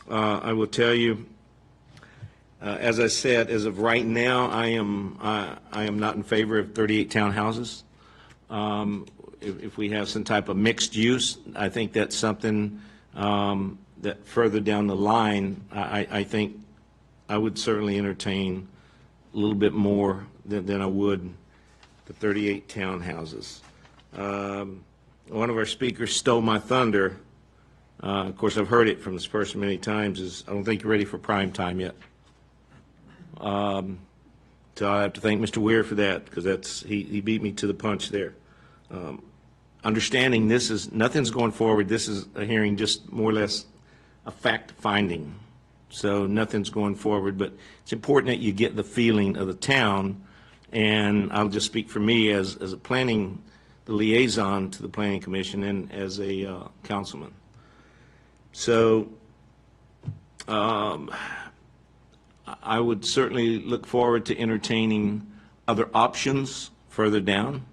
[SPEAKER 3] I will tell you, as I said, as of right now, I am not in favor of 38 townhouses. If we have some type of mixed use, I think that's something that further down the line, I think I would certainly entertain a little bit more than I would the 38 townhouses. One of our speakers stole my thunder. Of course, I've heard it from this person many times, is I don't think you're ready for prime time yet. So I have to thank Mr. Weir for that, because he beat me to the punch there. Understanding nothing's going forward. This is a hearing, just more or less a fact finding. So nothing's going forward, but it's important that you get the feeling of the town. And I'll just speak for me as a the liaison to the Planning Commission and as a councilman. So I I would certainly look forward to entertaining other options further down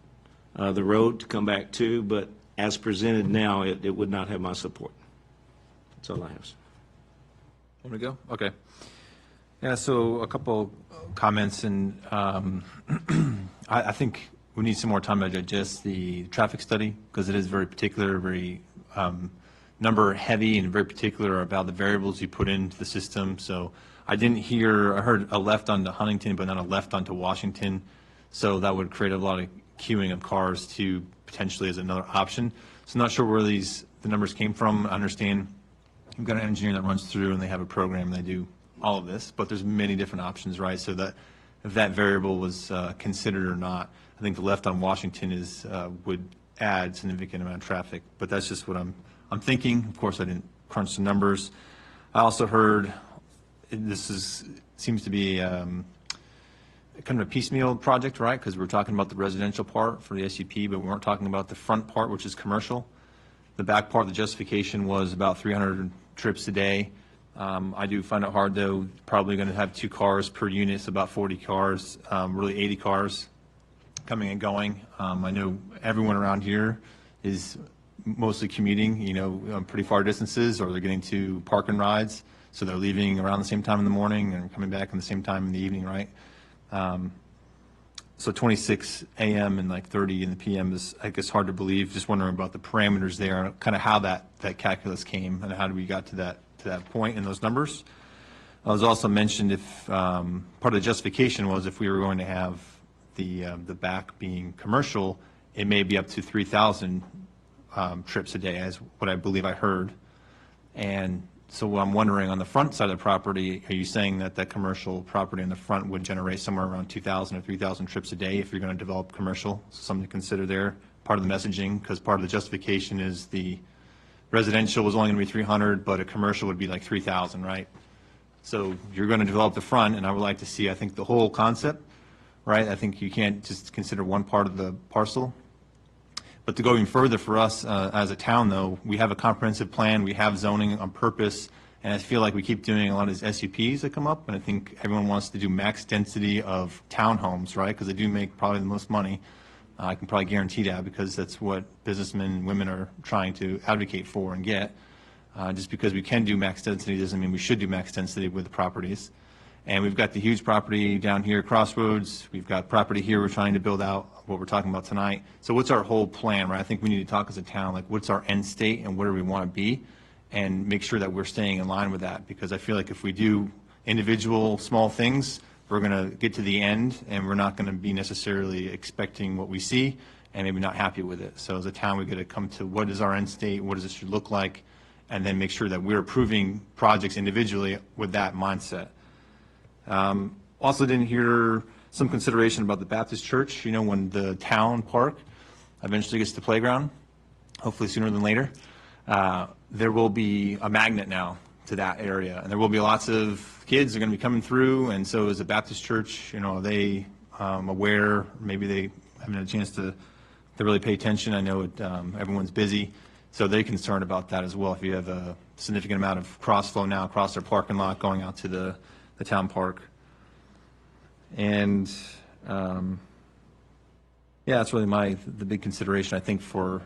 [SPEAKER 3] the road to come back to, but as presented now, it would not have my support. That's all I have, sir.
[SPEAKER 4] Want me to go? Okay. Yeah, so a couple comments, and I think we need some more time to digest the traffic study, because it is very particular, very number heavy, and very particular about the variables you put into the system. So I heard a left onto Huntington, but not a left onto Washington. So that would create a lot of queuing of cars to potentially as another option. So I'm not sure where the numbers came from. I understand you've got an engineer that runs through and they have a program and they do all of this, but there's many different options, right? So that if that variable was considered or not, I think the left on Washington would add significant amount of traffic, but that's just what I'm thinking. Of course, I didn't crunch the numbers. I also heard seems to be kind of a piecemeal project, right? Because we're talking about the residential part for the SUP, but we weren't talking about the front part, which is commercial. The back part, the justification was about 300 trips a day. I do find it hard, though, probably going to have 2 cars per unit, so about 40 cars, really 80 cars coming and going. I know everyone around here is mostly commuting, pretty far distances, or they're getting to park and rides, so they're leaving around the same time in the morning and coming back in the same time in the evening, right? So 26 a.m. and like 30 in the p.m. is, I guess, hard to believe. Just wondering about the parameters there, kind of how that calculus came and how we got to that point in those numbers. I was also mentioned if part of the justification was if we were going to have the back being commercial, it may be up to 3,000 trips a day, as what I believe I heard. And so I'm wondering, on the front side of the property, are you saying that commercial property in the front would generate somewhere around 2,000 or 3,000 trips a day if you're going to develop commercial? So something to consider there, part of the messaging, because part of the justification is the residential was only going to be 300, but a commercial would be like 3,000, right? So you're going to develop the front, and I would like to see, I think, the whole concept, right? I think you can't just consider one part of the parcel. But to go even further for us as a town, though, we have a comprehensive plan, we have zoning on purpose, and I feel like we keep doing a lot of these SUPs that come up, and I think everyone wants to do max density of townhomes, right? Because they do make probably the most money. I can probably guarantee that, because that's what businessmen and women are trying to advocate for and get. Just because we can do max density doesn't mean we should do max density with the properties. And we've got the huge property down here, Crossroads. We've got property here we're trying to build out, what we're talking about tonight. So what's our whole plan, right? I think we need to talk as a town, like what's our end state and where do we want to be, and make sure that we're staying in line with that. Because I feel like if we do individual small things, we're going to get to the end and we're not going to be necessarily expecting what we see and maybe not happy with it. So as a town, we've got to come to what is our end state, what does this should look like, and then make sure that we're approving projects individually with that mindset. Also didn't hear some consideration about the Baptist church. When the town park eventually gets the playground, hopefully sooner than later, there will be a magnet now to that area, and there will be lots of kids are going to be coming through. And so as a Baptist church, are they aware? Maybe they haven't had a chance to really pay attention. I know everyone's busy, so they're concerned about that as well. If you have a significant amount of cross flow now across their parking lot going out to the town park. And that's really the big consideration, I think, for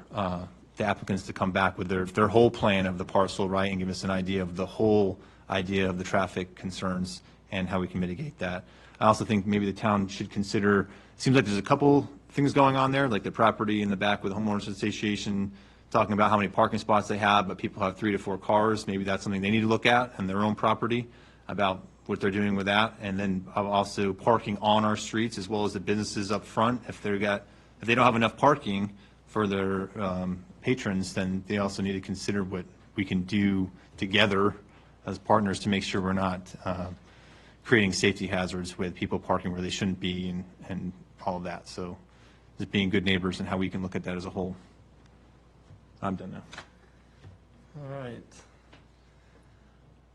[SPEAKER 4] the applicants to come back with their whole plan of the parcel, right, and give us an idea of the whole idea of the traffic concerns and how we can mitigate that. I also think maybe the town should consider, it seems like there's a couple things going on there, like the property in the back with the homeowners association talking about how many parking spots they have, but people have 3 to 4 cars. Maybe that's something they need to look at on their own property about what they're doing with that. And then also parking on our streets as well as the businesses up front. If they don't have enough parking for their patrons, then they also need to consider what we can do together as partners to make sure we're not creating safety hazards with people parking where they shouldn't be and all of that. So just being good neighbors and how we can look at that as a whole. I'm done now.
[SPEAKER 1] All right.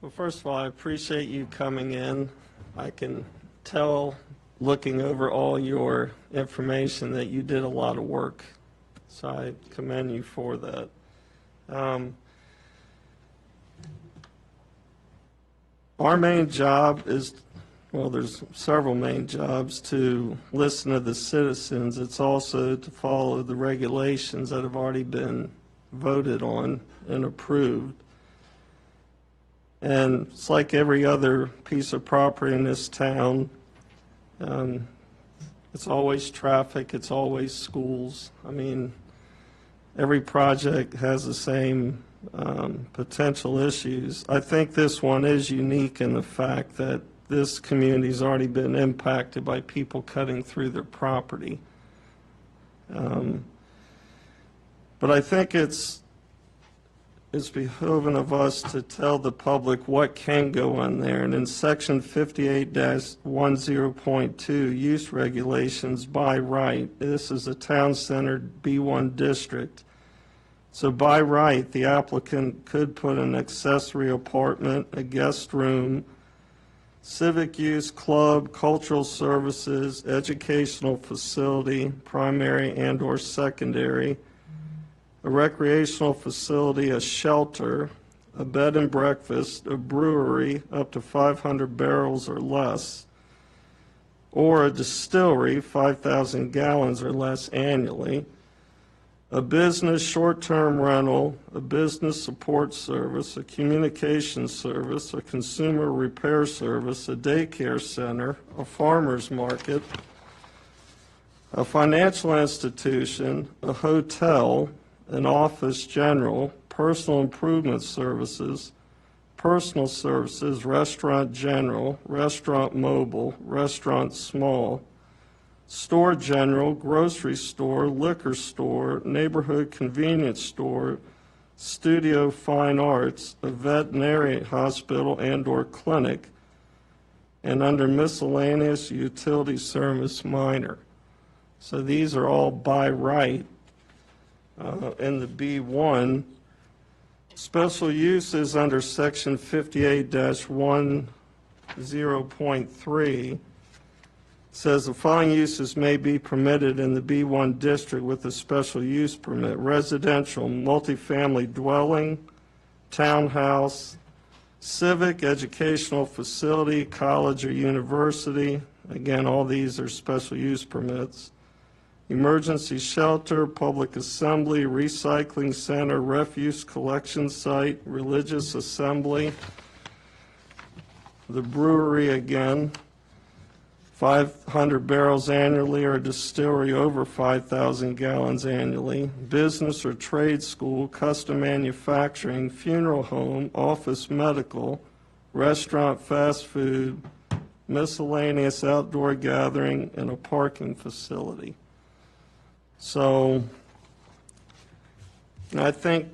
[SPEAKER 1] Well, first of all, I appreciate you coming in. I can tell, looking over all your information, that you did a lot of work. So I commend you for that. Our main job is well, there's several main jobs: to listen to the citizens. It's also to follow the regulations that have already been voted on and approved. And it's like every other piece of property in this town. It's always traffic, it's always schools. I mean, every project has the same potential issues. I think this one is unique in the fact that this community's already been impacted by people cutting through their property. But I think it's behoven of us to tell the public what can go on there. And in section 58-10.2, use regulations by right, this is a town-centered B1 district. So by right, the applicant could put an accessory apartment, a guest room, civic use club, cultural services, educational facility, primary and/or secondary, a recreational facility, a shelter, a bed and breakfast, a brewery up to 500 barrels or less, or a distillery, 5,000 gallons or less annually, a business short-term rental, a business support service, a communication service, a consumer repair service, a daycare center, a farmer's market, a financial institution, a hotel, an office general, personal improvement services, personal services, restaurant general, restaurant mobile, restaurant small, store general, grocery store, liquor store, neighborhood convenience store, studio fine arts, a veterinary hospital and/or clinic, and under miscellaneous utility service minor. So these are all by right. In the B1, special uses under section 58-10.3 says the following uses may be permitted in the B1 district with a special use permit: residential, multifamily dwelling, townhouse, civic, educational facility, college or university. Again, all these are special use permits. Emergency shelter, public assembly, recycling center, refuse collection site, religious assembly. The brewery again, 500 barrels annually, or a distillery over 5,000 gallons annually. Business or trade school, custom manufacturing, funeral home, office medical, restaurant, fast food, miscellaneous outdoor gathering, and a parking facility. So I think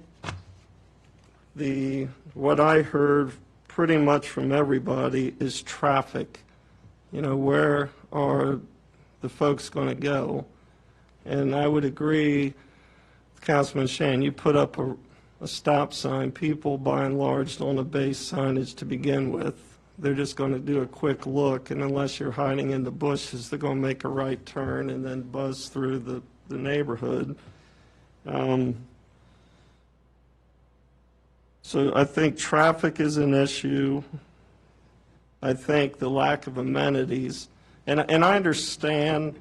[SPEAKER 1] what I heard pretty much from everybody is traffic. You know, where are the folks going to go? And I would agree with Councilman Shane. You put up a stop sign, people by and large don't obey signage to begin with. They're just going to do a quick look, and unless you're hiding in the bushes, they're going to make a right turn and then buzz through the neighborhood. So I think traffic is an issue. I think the lack of amenities, and I understand,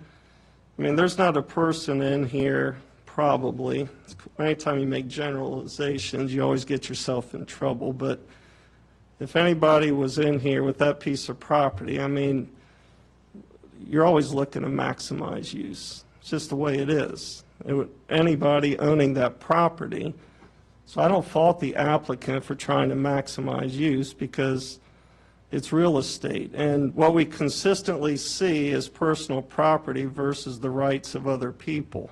[SPEAKER 1] I mean, there's not a person in here, probably, anytime you make generalizations, you always get yourself in trouble, but if anybody was in here with that piece of property, I mean, you're always looking to maximize use. It's just the way it is. Anybody owning that property. So I don't fault the applicant for trying to maximize use because it's real estate. And what we consistently see is personal property versus the rights of other people.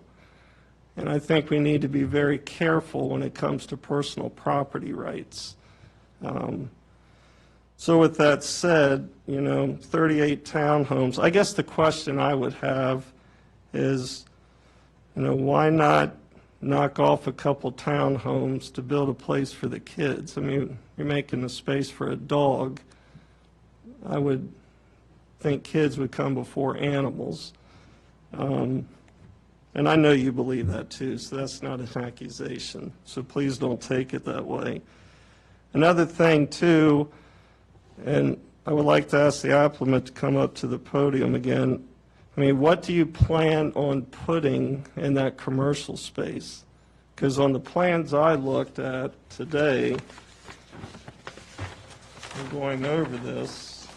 [SPEAKER 1] And I think we need to be very careful when it comes to personal property rights. So with that said, 38 townhomes. I guess the question I would have is, why not knock off a couple townhomes to build a place for the kids? I mean, you're making a space for a dog. I would think kids would come before animals. And I know you believe that too, so that's not an accusation. So please don't take it that way. Another thing too, and I would like to ask the applicant to come up to the podium again. I mean, what do you plan on putting in that commercial space? Because on the plans I looked at today, I'm going over this,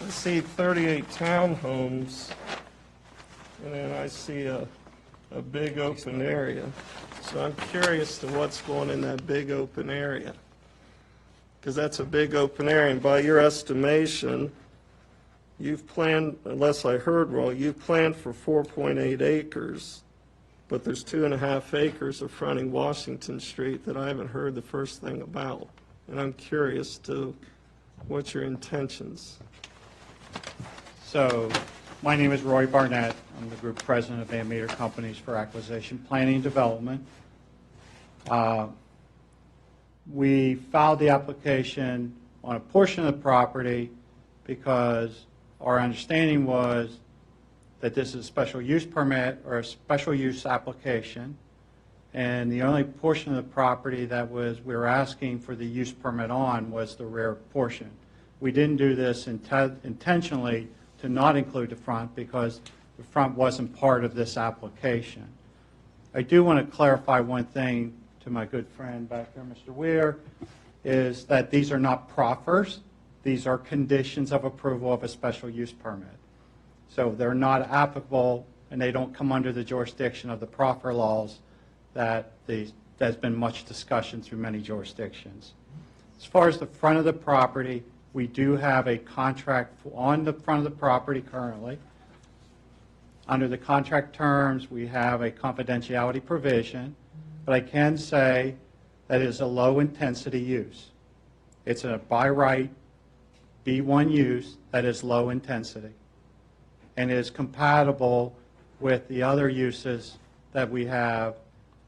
[SPEAKER 1] I see 38 townhomes, and then I see a big open area. So I'm curious to what's going in that big open area. Because that's a big open area, and by your estimation, you've planned, unless I heard wrong, you've planned for 4.8 acres, but there's 2.5 acres of fronting Washington Street that I haven't heard the first thing about. And I'm curious to what's your intentions.
[SPEAKER 12] So, my name is Roy Barnett. I'm the group president of Van Meter Companies for Acquisition Planning and Development. We filed the application on a portion of the property because our understanding was that this is a special use permit or a special use application, and the only portion of the property that we were asking for the use permit on was the rear portion. We didn't do this intentionally to not include the front because the front wasn't part of this application. I do want to clarify one thing to my good friend back there, Mr. Weir, is that these are not proffers. These are conditions of approval of a special use permit. So they're not applicable, and they don't come under the jurisdiction of the proffer laws that there's been much discussion through many jurisdictions. As far as the front of the property, we do have a contract on the front of the property currently. Under the contract terms, we have a confidentiality provision, but I can say that it is a low-intensity use. It's a by right B1 use that is low intensity and is compatible with the other uses that we have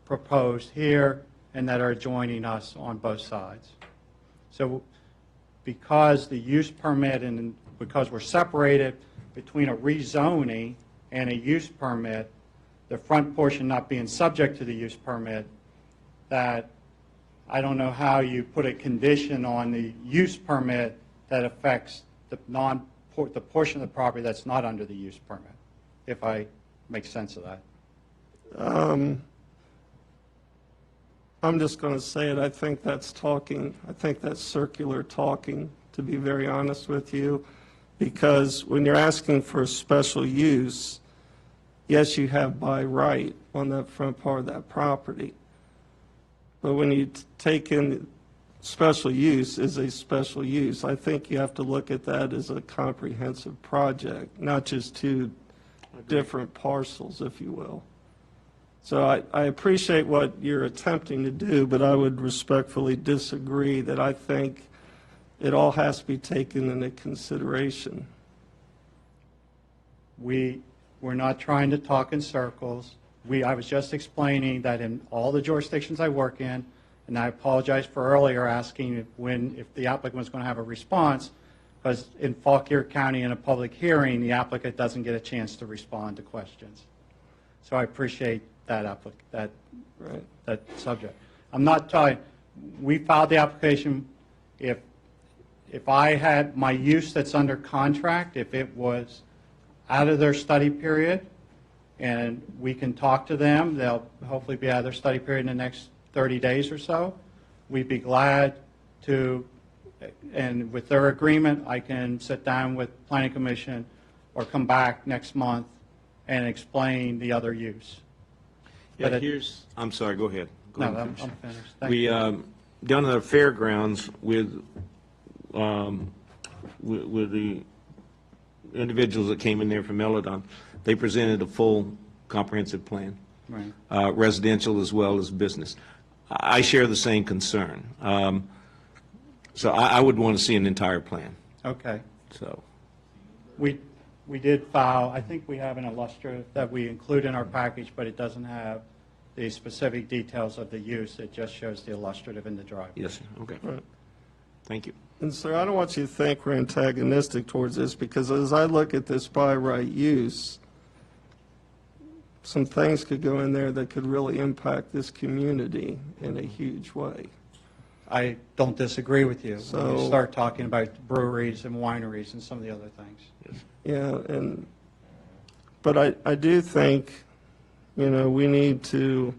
[SPEAKER 12] proposed here and that are joining us on both sides. So because the use permit and because we're separated between a rezoning and a use permit, the front portion not being subject to the use permit, that I don't know how you put a condition on the use permit that affects the portion of the property that's not under the use permit, if I make sense of that.
[SPEAKER 1] I'm just going to say it. I think that's circular talking, to be very honest with you, because when you're asking for a special use, yes, you have by right on that front part of that property. But when you take in special use is a special use, I think you have to look at that as a comprehensive project, not just two different parcels, if you will. So I appreciate what you're attempting to do, but I would respectfully disagree that I think it all has to be taken into consideration.
[SPEAKER 12] We're not trying to talk in circles. I was just explaining that in all the jurisdictions I work in, and I apologize for earlier asking if the applicant was going to have a response, because in Fauquier County in a public hearing, the applicant doesn't get a chance to respond to questions. So I appreciate that subject. I'm not telling, we filed the application, if I had my use that's under contract, if it was out of their study period, and we can talk to them, they'll hopefully be out of their study period in the next 30 days or so, we'd be glad to, and with their agreement, I can sit down with Planning Commission or come back next month and explain the other use.
[SPEAKER 3] Yeah, I'm sorry, go ahead.
[SPEAKER 12] No, I'm finished. Thank
[SPEAKER 3] We,
[SPEAKER 12] you.
[SPEAKER 3] down at the fairgrounds with the individuals that came in there from Eladon, they presented a full comprehensive plan,
[SPEAKER 12] Right.
[SPEAKER 3] residential as well as business. I share the same concern. So I would want to see an entire plan,
[SPEAKER 12] Okay.
[SPEAKER 3] so.
[SPEAKER 12] We did file, I think we have an illustrative that we include in our package, but it doesn't have the specific details of the use. It just shows the illustrative in the driveway.
[SPEAKER 3] Yes, sir. Okay.
[SPEAKER 1] Right.
[SPEAKER 3] Thank you.
[SPEAKER 1] And sir, I don't want you to think we're antagonistic towards this, because as I look at this by right use, some things could go in there that could really impact this community in a huge way.
[SPEAKER 12] I don't disagree with you. When
[SPEAKER 1] So-
[SPEAKER 12] you start talking about breweries and wineries and some of the other things.
[SPEAKER 1] Yeah, but I do think, we need to,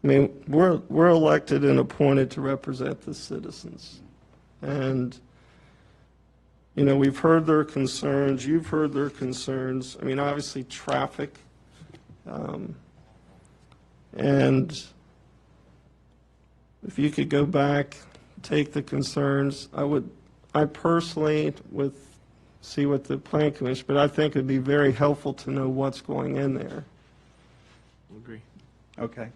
[SPEAKER 1] I mean, we're elected and appointed to represent the citizens. And, we've heard their concerns, you've heard their concerns. I mean, obviously, traffic. And if you could go back, take the concerns, I personally see what the plan commission, but I think it'd be very helpful to know what's going in there.
[SPEAKER 3] Agree.
[SPEAKER 12] Okay.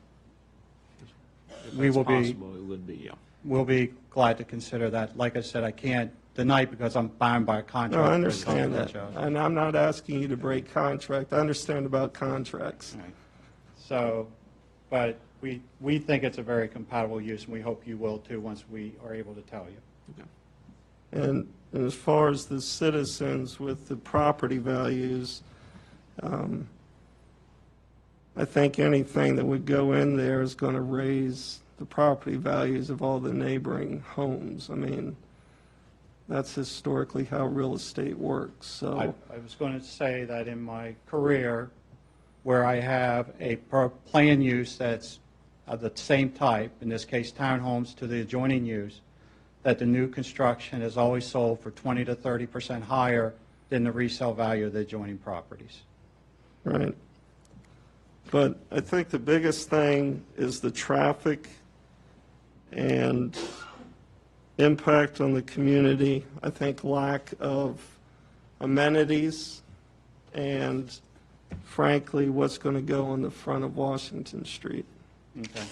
[SPEAKER 3] If
[SPEAKER 12] We
[SPEAKER 3] that's
[SPEAKER 12] will be-
[SPEAKER 3] possible, it would be, yeah.
[SPEAKER 12] We'll be glad to consider that. Like I said, I can't tonight because I'm bound by a contract.
[SPEAKER 1] No, I
[SPEAKER 12] for
[SPEAKER 1] understand that,
[SPEAKER 12] confidentiality.
[SPEAKER 1] and I'm not asking you to break contract, I understand about contracts.
[SPEAKER 12] So, but we think it's a very compatible use, and we hope you will too, once we are able to tell you.
[SPEAKER 1] And as far as the citizens with the property values, I think anything that would go in there is going to raise the property values of all the neighboring homes. I mean, that's historically how real estate works, so.
[SPEAKER 12] I was going to say that in my career, where I have a plan use that's of the same type, in this case townhomes to the adjoining use, that the new construction is always sold for 20 to 30% higher than the resale value of the adjoining properties.
[SPEAKER 1] Right. But I think the biggest thing is the traffic and impact on the community. I think lack of amenities and frankly, what's going to go on the front of Washington Street.
[SPEAKER 12] Okay.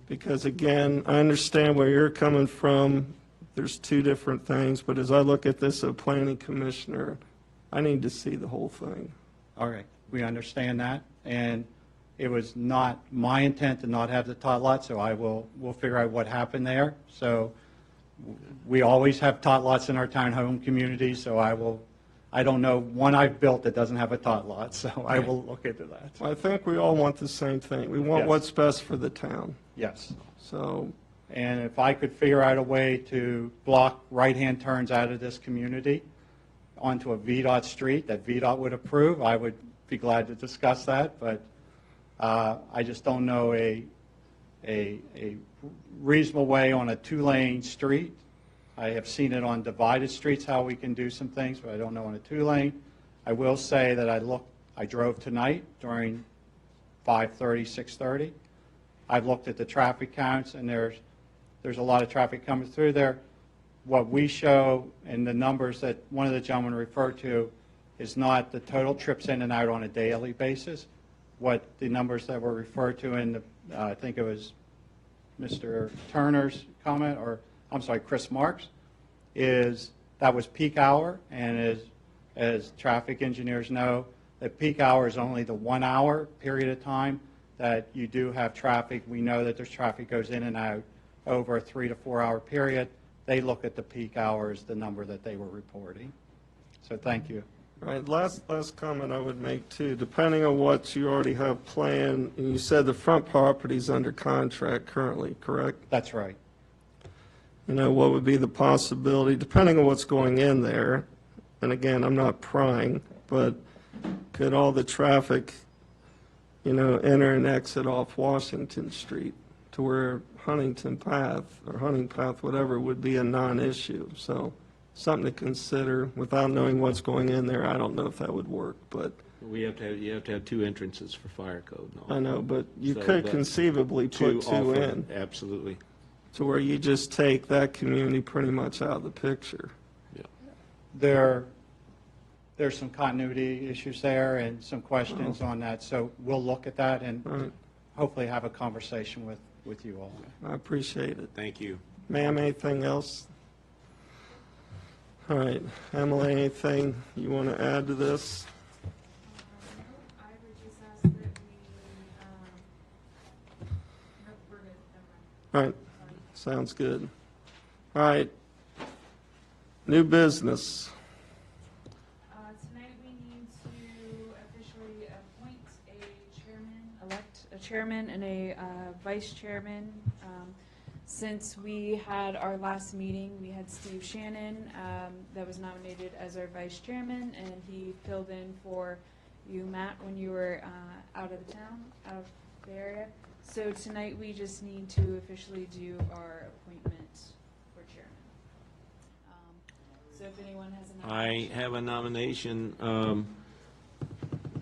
[SPEAKER 1] Because again, I understand where you're coming from. There's two different things, but as I look at this as a planning commissioner, I need to see the whole thing.
[SPEAKER 12] All right, we understand that, and it was not my intent to not have the tot lot, so we'll figure out what happened there. So we always have tot lots in our townhome community, so I don't know one I've built that doesn't have a tot lot, so I will look into that.
[SPEAKER 1] Well, I think we all want the same thing. We want
[SPEAKER 12] Yes.
[SPEAKER 1] what's best for the town.
[SPEAKER 12] Yes.
[SPEAKER 1] So,
[SPEAKER 12] And if I could figure out a way to block right-hand turns out of this community onto a VDOT street that VDOT would approve, I would be glad to discuss that, but I just don't know a reasonable way on a two-lane street. I have seen it on divided streets, how we can do some things, but I don't know on a two-lane. I will say that I drove tonight during 5:30, 6:30. I've looked at the traffic counts, and there's a lot of traffic coming through there. What we show and the numbers that one of the gentlemen referred to is not the total trips in and out on a daily basis. What the numbers that were referred to in I think it was Mr. Turner's comment, or I'm sorry, Chris Marks, is that was peak hour, and as traffic engineers know, that peak hour is only the 1 hour period of time that you do have traffic. We know that there's traffic goes in and out over a 3 to 4 hour period. They look at the peak hours, the number that they were reporting. So thank you.
[SPEAKER 1] right, last comment I would make too, depending on what you already have planned, and you said the front property's under contract currently, correct?
[SPEAKER 12] That's right.
[SPEAKER 1] What would be the possibility, depending on what's going in there, and again, I'm not prying, but could all the traffic, enter and exit off Washington Street to where Huntington Path, or Hunting Path, whatever, would be a non-issue? So something to consider. Without knowing what's going in there, I don't know if that would work, but
[SPEAKER 3] You have to have two entrances for fire code and all.
[SPEAKER 1] I know, but you
[SPEAKER 3] So
[SPEAKER 1] could
[SPEAKER 3] that-
[SPEAKER 1] conceivably put
[SPEAKER 3] off
[SPEAKER 1] two
[SPEAKER 3] of-
[SPEAKER 1] in,
[SPEAKER 3] Absolutely.
[SPEAKER 1] to where you just take that community pretty much out of the picture.
[SPEAKER 12] There's some continuity issues there and some questions on that, so we'll look at that and
[SPEAKER 1] All right,
[SPEAKER 12] hopefully have a conversation with you all.
[SPEAKER 1] I appreciate it.
[SPEAKER 3] Thank you.
[SPEAKER 1] Ma'am, anything else? All right, Emily, anything you want to add to this?
[SPEAKER 2] I would just ask that we, nope, we're good, never mind.
[SPEAKER 1] All right, sounds good. All right, new business.
[SPEAKER 2] Tonight we need to officially appoint a chairman, elect a chairman and a vice chairman. Since we had our last meeting, we had Steve Shannon that was nominated as our vice chairman, and he filled in for you, Matt, when you were out of the town, out of the area. So tonight, we just need to officially do our appointment for chairman. So if anyone has a
[SPEAKER 3] I
[SPEAKER 2] nomination.
[SPEAKER 3] have a nomination.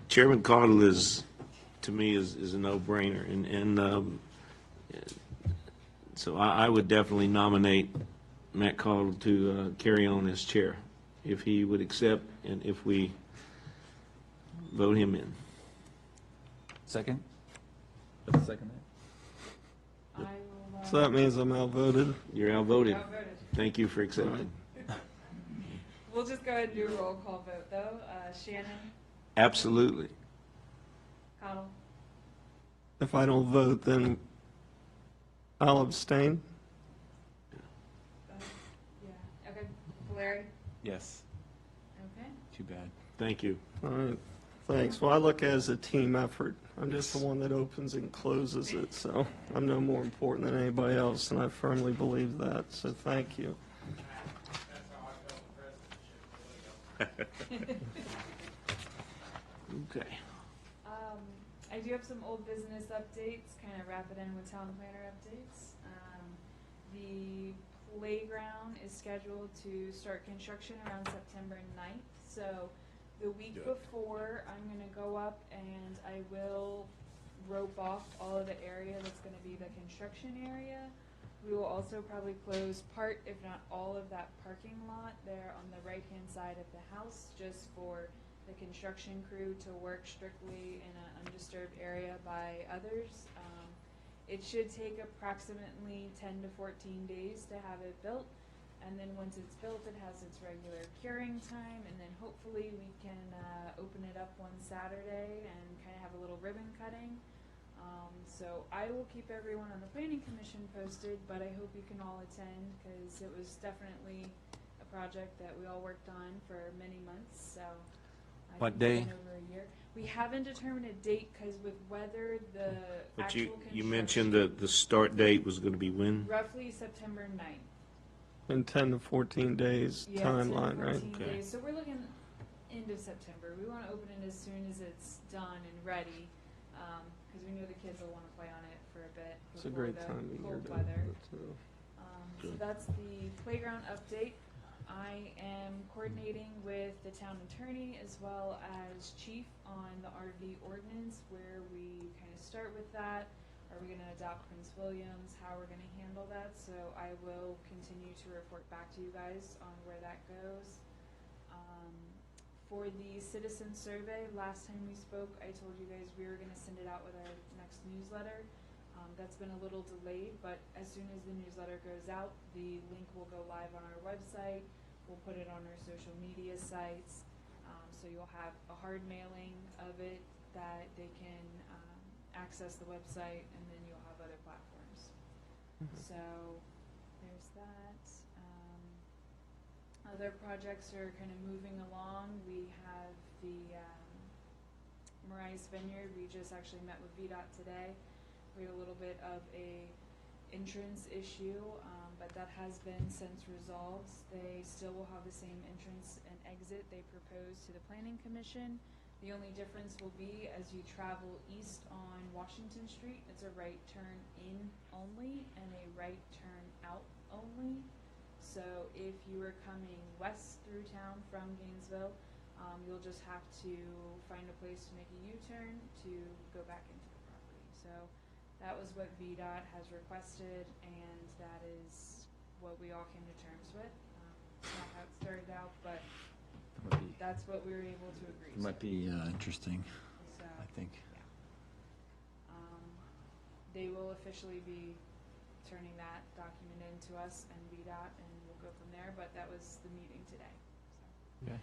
[SPEAKER 3] Chairman Caudle is, to me, is a no-brainer, and so I would definitely nominate Matt Caudle to carry on as chair, if he would accept, and if we vote him in.
[SPEAKER 4] Second? Second.
[SPEAKER 2] I will,
[SPEAKER 1] So that means I'm outvoted.
[SPEAKER 3] You're outvoted.
[SPEAKER 2] outvoted.
[SPEAKER 3] Thank you for accepting.
[SPEAKER 2] We'll just go ahead and do a roll call vote, though. Shannon,
[SPEAKER 3] Absolutely.
[SPEAKER 2] Connell,
[SPEAKER 1] If I don't vote, then I'll abstain.
[SPEAKER 2] yeah, okay, Larry,
[SPEAKER 4] Yes.
[SPEAKER 2] okay.
[SPEAKER 4] Too bad.
[SPEAKER 3] Thank you.
[SPEAKER 1] All right, thanks. Well, I look at it as a team effort. I'm just the one that opens and closes it, so I'm no more important than anybody else, and I firmly believe that, so thank you.
[SPEAKER 3] Okay.
[SPEAKER 2] I do have some old business updates, kind of wrap it in with town planner updates. The playground is scheduled to start construction around September 9th, so the week before, I'm gonna go up and I will rope off all of the area that's gonna be the construction area. We will also probably close part, if not all of that parking lot there on the right-hand side of the house, just for the construction crew to work strictly in an undisturbed area by others. It should take approximately 10 to 14 days to have it built. And then once it's built, it has its regular curing time, and then hopefully we can open it up one Saturday and kind of have a little ribbon cutting. So I will keep everyone on the planning commission posted, but I hope you can all attend, because it was definitely a project that we all worked on for many months, so. I
[SPEAKER 4] What
[SPEAKER 2] think it's
[SPEAKER 4] day?
[SPEAKER 2] been over a year. We haven't determined a date, because with weather, the
[SPEAKER 3] But
[SPEAKER 2] actual
[SPEAKER 3] you
[SPEAKER 2] construction.
[SPEAKER 3] mentioned the start date was going to be when?
[SPEAKER 2] Roughly September 9th.
[SPEAKER 1] In 10 to 14 days
[SPEAKER 2] Yeah, 10 to
[SPEAKER 1] timeline, right?
[SPEAKER 2] 14
[SPEAKER 3] Okay.
[SPEAKER 2] days. So we're looking end of September. We want to open it as soon as it's done and ready, because we know the kids will want to play on it for a bit
[SPEAKER 1] It's a
[SPEAKER 2] before
[SPEAKER 1] great
[SPEAKER 2] the
[SPEAKER 1] time of year
[SPEAKER 2] cold
[SPEAKER 1] to
[SPEAKER 2] weather.
[SPEAKER 1] to-
[SPEAKER 2] So
[SPEAKER 3] Good.
[SPEAKER 2] that's the playground update. I am coordinating with the town attorney as well as chief on the RV ordinance, where we kind of start with that. Are we going to adopt Prince Williams? How we're going to handle that? So I will continue to report back to you guys on where that goes. For the citizen survey, last time we spoke, I told you guys we were going to send it out with our next newsletter. That's been a little delayed, but as soon as the newsletter goes out, the link will go live on our website. We'll put it on our social media sites. So you'll have a hard mailing of it that they can access the website, and then you'll have other platforms. So there's that. Other projects are kind of moving along. We have the Marais Vineyard. We just actually met with VDOT today. We had a little bit of a entrance issue, but that has been since resolved. They still will have the same entrance and exit they proposed to the Planning Commission. The only difference will be as you travel east on Washington Street, it's a right turn in only and a right turn out only. So if you are coming west through town from Gainesville, you'll just have to find a place to make a U-turn to go back into the property. So that was what VDOT has requested, and that is what we all came to terms with. It's not how it started out, but that's what we were able to agree to.
[SPEAKER 4] Might be interesting,
[SPEAKER 2] So,
[SPEAKER 4] I think.
[SPEAKER 2] they will officially be turning that document in to us and VDOT, and we'll go from there, but that was the meeting today. So
[SPEAKER 4] Okay.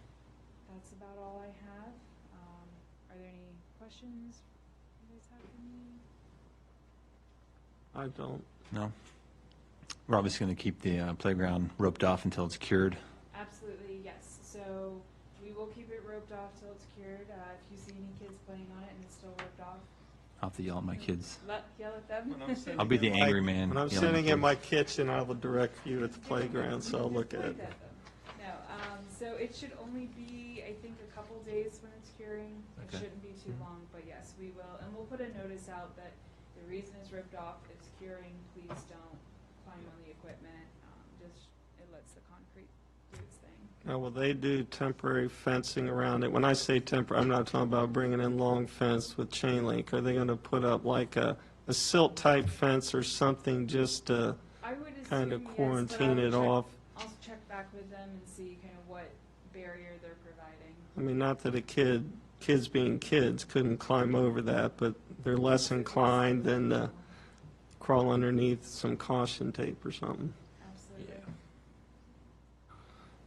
[SPEAKER 2] that's about all I have. Are there any questions you guys have for me?
[SPEAKER 1] I don't.
[SPEAKER 4] No? We're obviously going to keep the playground roped off until it's cured.
[SPEAKER 2] Absolutely, yes. So we will keep it roped off till it's cured. If you see any kids playing on it and it's still roped off,
[SPEAKER 4] I'll have to yell at my kids.
[SPEAKER 2] Yell at them?
[SPEAKER 4] I'll be the angry man.
[SPEAKER 1] When I'm
[SPEAKER 4] yelling at
[SPEAKER 1] sitting in
[SPEAKER 4] kids.
[SPEAKER 1] my kitchen, I will direct you at the playground, so I'll look at it.
[SPEAKER 2] No, so it should only be, I think, a couple days when it's curing. It
[SPEAKER 4] Okay.
[SPEAKER 2] shouldn't be too long, but yes, we will. And we'll put a notice out that the reason it's ripped off, it's curing. Please don't climb on the equipment. Just, it lets the concrete do its thing.
[SPEAKER 1] Now, will they do temporary fencing around it? When I say temporary, I'm not talking about bringing in long fence with chain link. Are they going to put up like a silt-type fence or something just to
[SPEAKER 2] I would assume,
[SPEAKER 1] kind of
[SPEAKER 2] yes, but
[SPEAKER 1] quarantine
[SPEAKER 2] I'll
[SPEAKER 1] it
[SPEAKER 2] check-
[SPEAKER 1] off?
[SPEAKER 2] I'll check back with them and see kind of what barrier they're providing.
[SPEAKER 1] I mean, not that kids being kids couldn't climb over that, but they're less inclined than to crawl underneath some caution tape or something.
[SPEAKER 2] Absolutely.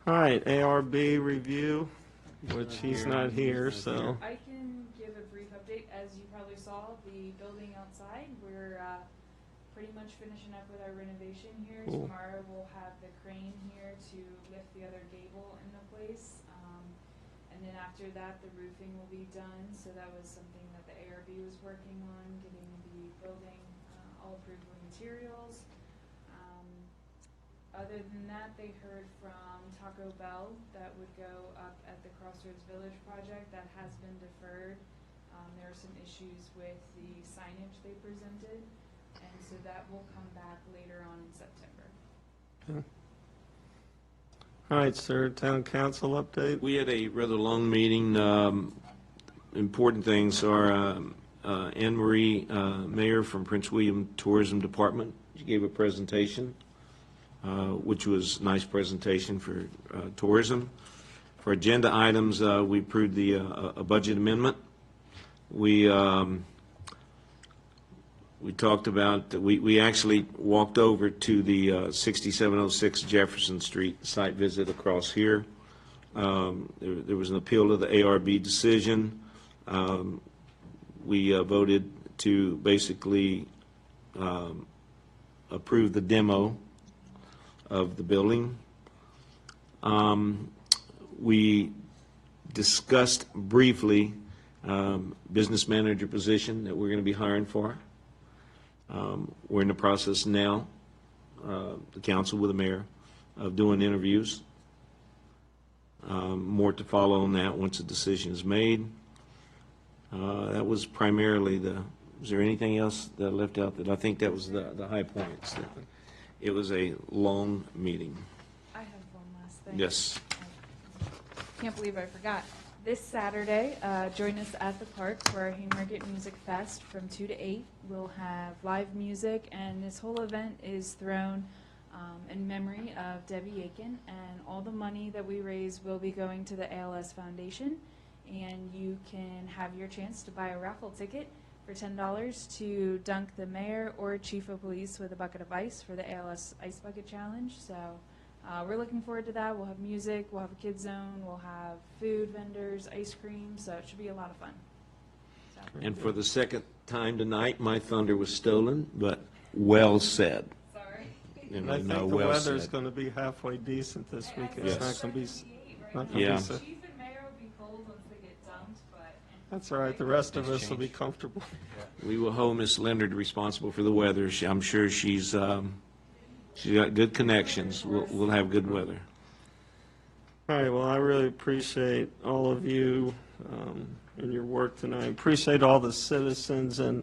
[SPEAKER 1] All right, ARB review, which he's not here, so.
[SPEAKER 2] I can give a brief update. As you probably saw, the building outside, we're pretty much finishing up with our renovation here.
[SPEAKER 1] Cool.
[SPEAKER 2] Tomorrow we'll have the crane here to lift the other gable into place. And then after that, the roofing will be done. So that was something that the ARB was working on, getting the building all approved with materials. Other than that, they heard from Taco Bell that would go up at the Crossroads Village project. That has been deferred. There are some issues with the signage they presented, and so that will come back later on in September.
[SPEAKER 1] All right, sir, town council update?
[SPEAKER 3] We had a rather long meeting. Important things are Anne Marie, Mayor from Prince William Tourism Department. She gave a presentation, which was a nice presentation for tourism. For agenda items, we approved a budget amendment. We talked about, we actually walked over to the 6706 Jefferson Street site visit across here. There was an appeal to the ARB decision. We voted to basically approve the demo of the building. We discussed briefly business manager position that we're going to be hiring for. We're in the process now, the council with the mayor, of doing interviews. More to follow on that once the decision is made. That was primarily was there anything else that I left out? That I think that was the high points. It was a long meeting.
[SPEAKER 2] I have one last thing.
[SPEAKER 3] Yes.
[SPEAKER 2] Can't believe I forgot. This Saturday, join us at the park for our Haymarket Music Fest from 2 to 8. We'll have live music, and this whole event is thrown in memory of Debbie Aiken, and all the money that we raise will be going to the ALS Foundation, and you can have your chance to buy a raffle ticket for $10 to dunk the mayor or chief of police with a bucket of ice for the ALS Ice Bucket Challenge. So we're looking forward to that. We'll have music, we'll have a kids zone, we'll have food vendors, ice cream, so it should be a lot of fun. So.
[SPEAKER 3] And for the second time tonight, my thunder was stolen, but well said.
[SPEAKER 2] Sorry.
[SPEAKER 3] And
[SPEAKER 1] I think
[SPEAKER 3] no,
[SPEAKER 1] the
[SPEAKER 3] well
[SPEAKER 1] weather's
[SPEAKER 3] said.
[SPEAKER 1] going to be halfway decent this week.
[SPEAKER 3] Yes.
[SPEAKER 1] It's not going to be, not
[SPEAKER 3] Yeah.
[SPEAKER 1] going to be,
[SPEAKER 2] Chief and mayor will be cold once they get dumped, but.
[SPEAKER 1] that's all right. The rest of us will be comfortable.
[SPEAKER 3] We will hold Miss Leonard responsible for the weather. I'm sure she's got good connections. We'll have good weather.
[SPEAKER 1] All right, well, I really appreciate all of you and your work tonight. Appreciate all the citizens, and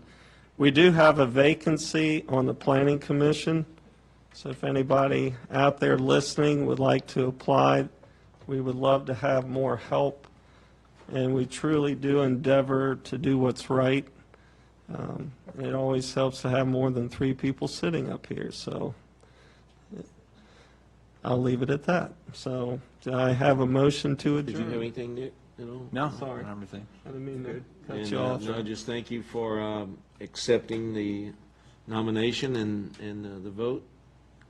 [SPEAKER 1] we do have a vacancy on the Planning Commission, so if anybody out there listening would like to apply, we would love to have more help, and we truly do endeavor to do what's right. It always helps to have more than 3 people sitting up here, so I'll leave it at that. So, do I have a motion to adjourn?
[SPEAKER 3] Did you have anything, Nick, at all?
[SPEAKER 4] No,
[SPEAKER 1] Sorry.
[SPEAKER 4] not everything.
[SPEAKER 1] I didn't mean to cut
[SPEAKER 3] And,
[SPEAKER 1] you off.
[SPEAKER 3] no, just thank you for accepting the nomination and the vote.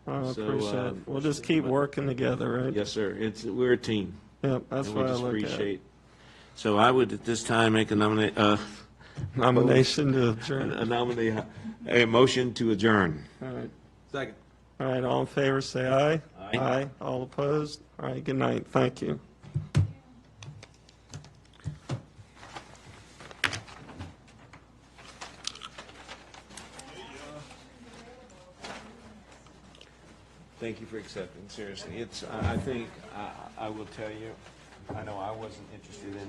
[SPEAKER 1] I
[SPEAKER 3] So,
[SPEAKER 1] appreciate it. We'll just keep working together, right?
[SPEAKER 3] Yes, sir. We're a team.
[SPEAKER 1] Yep, that's
[SPEAKER 3] and we
[SPEAKER 1] what I
[SPEAKER 3] just
[SPEAKER 1] look at.
[SPEAKER 3] appreciate. So I would at this time make a
[SPEAKER 1] Nomination to adjourn.
[SPEAKER 3] a motion to adjourn.
[SPEAKER 1] All right.
[SPEAKER 4] Second.
[SPEAKER 1] All right, all in favor, say aye.
[SPEAKER 3] Aye.
[SPEAKER 1] All opposed? All right, good night. Thank you.
[SPEAKER 3] Thank you for accepting, seriously. It's, I think, I will tell you, I know I wasn't interested in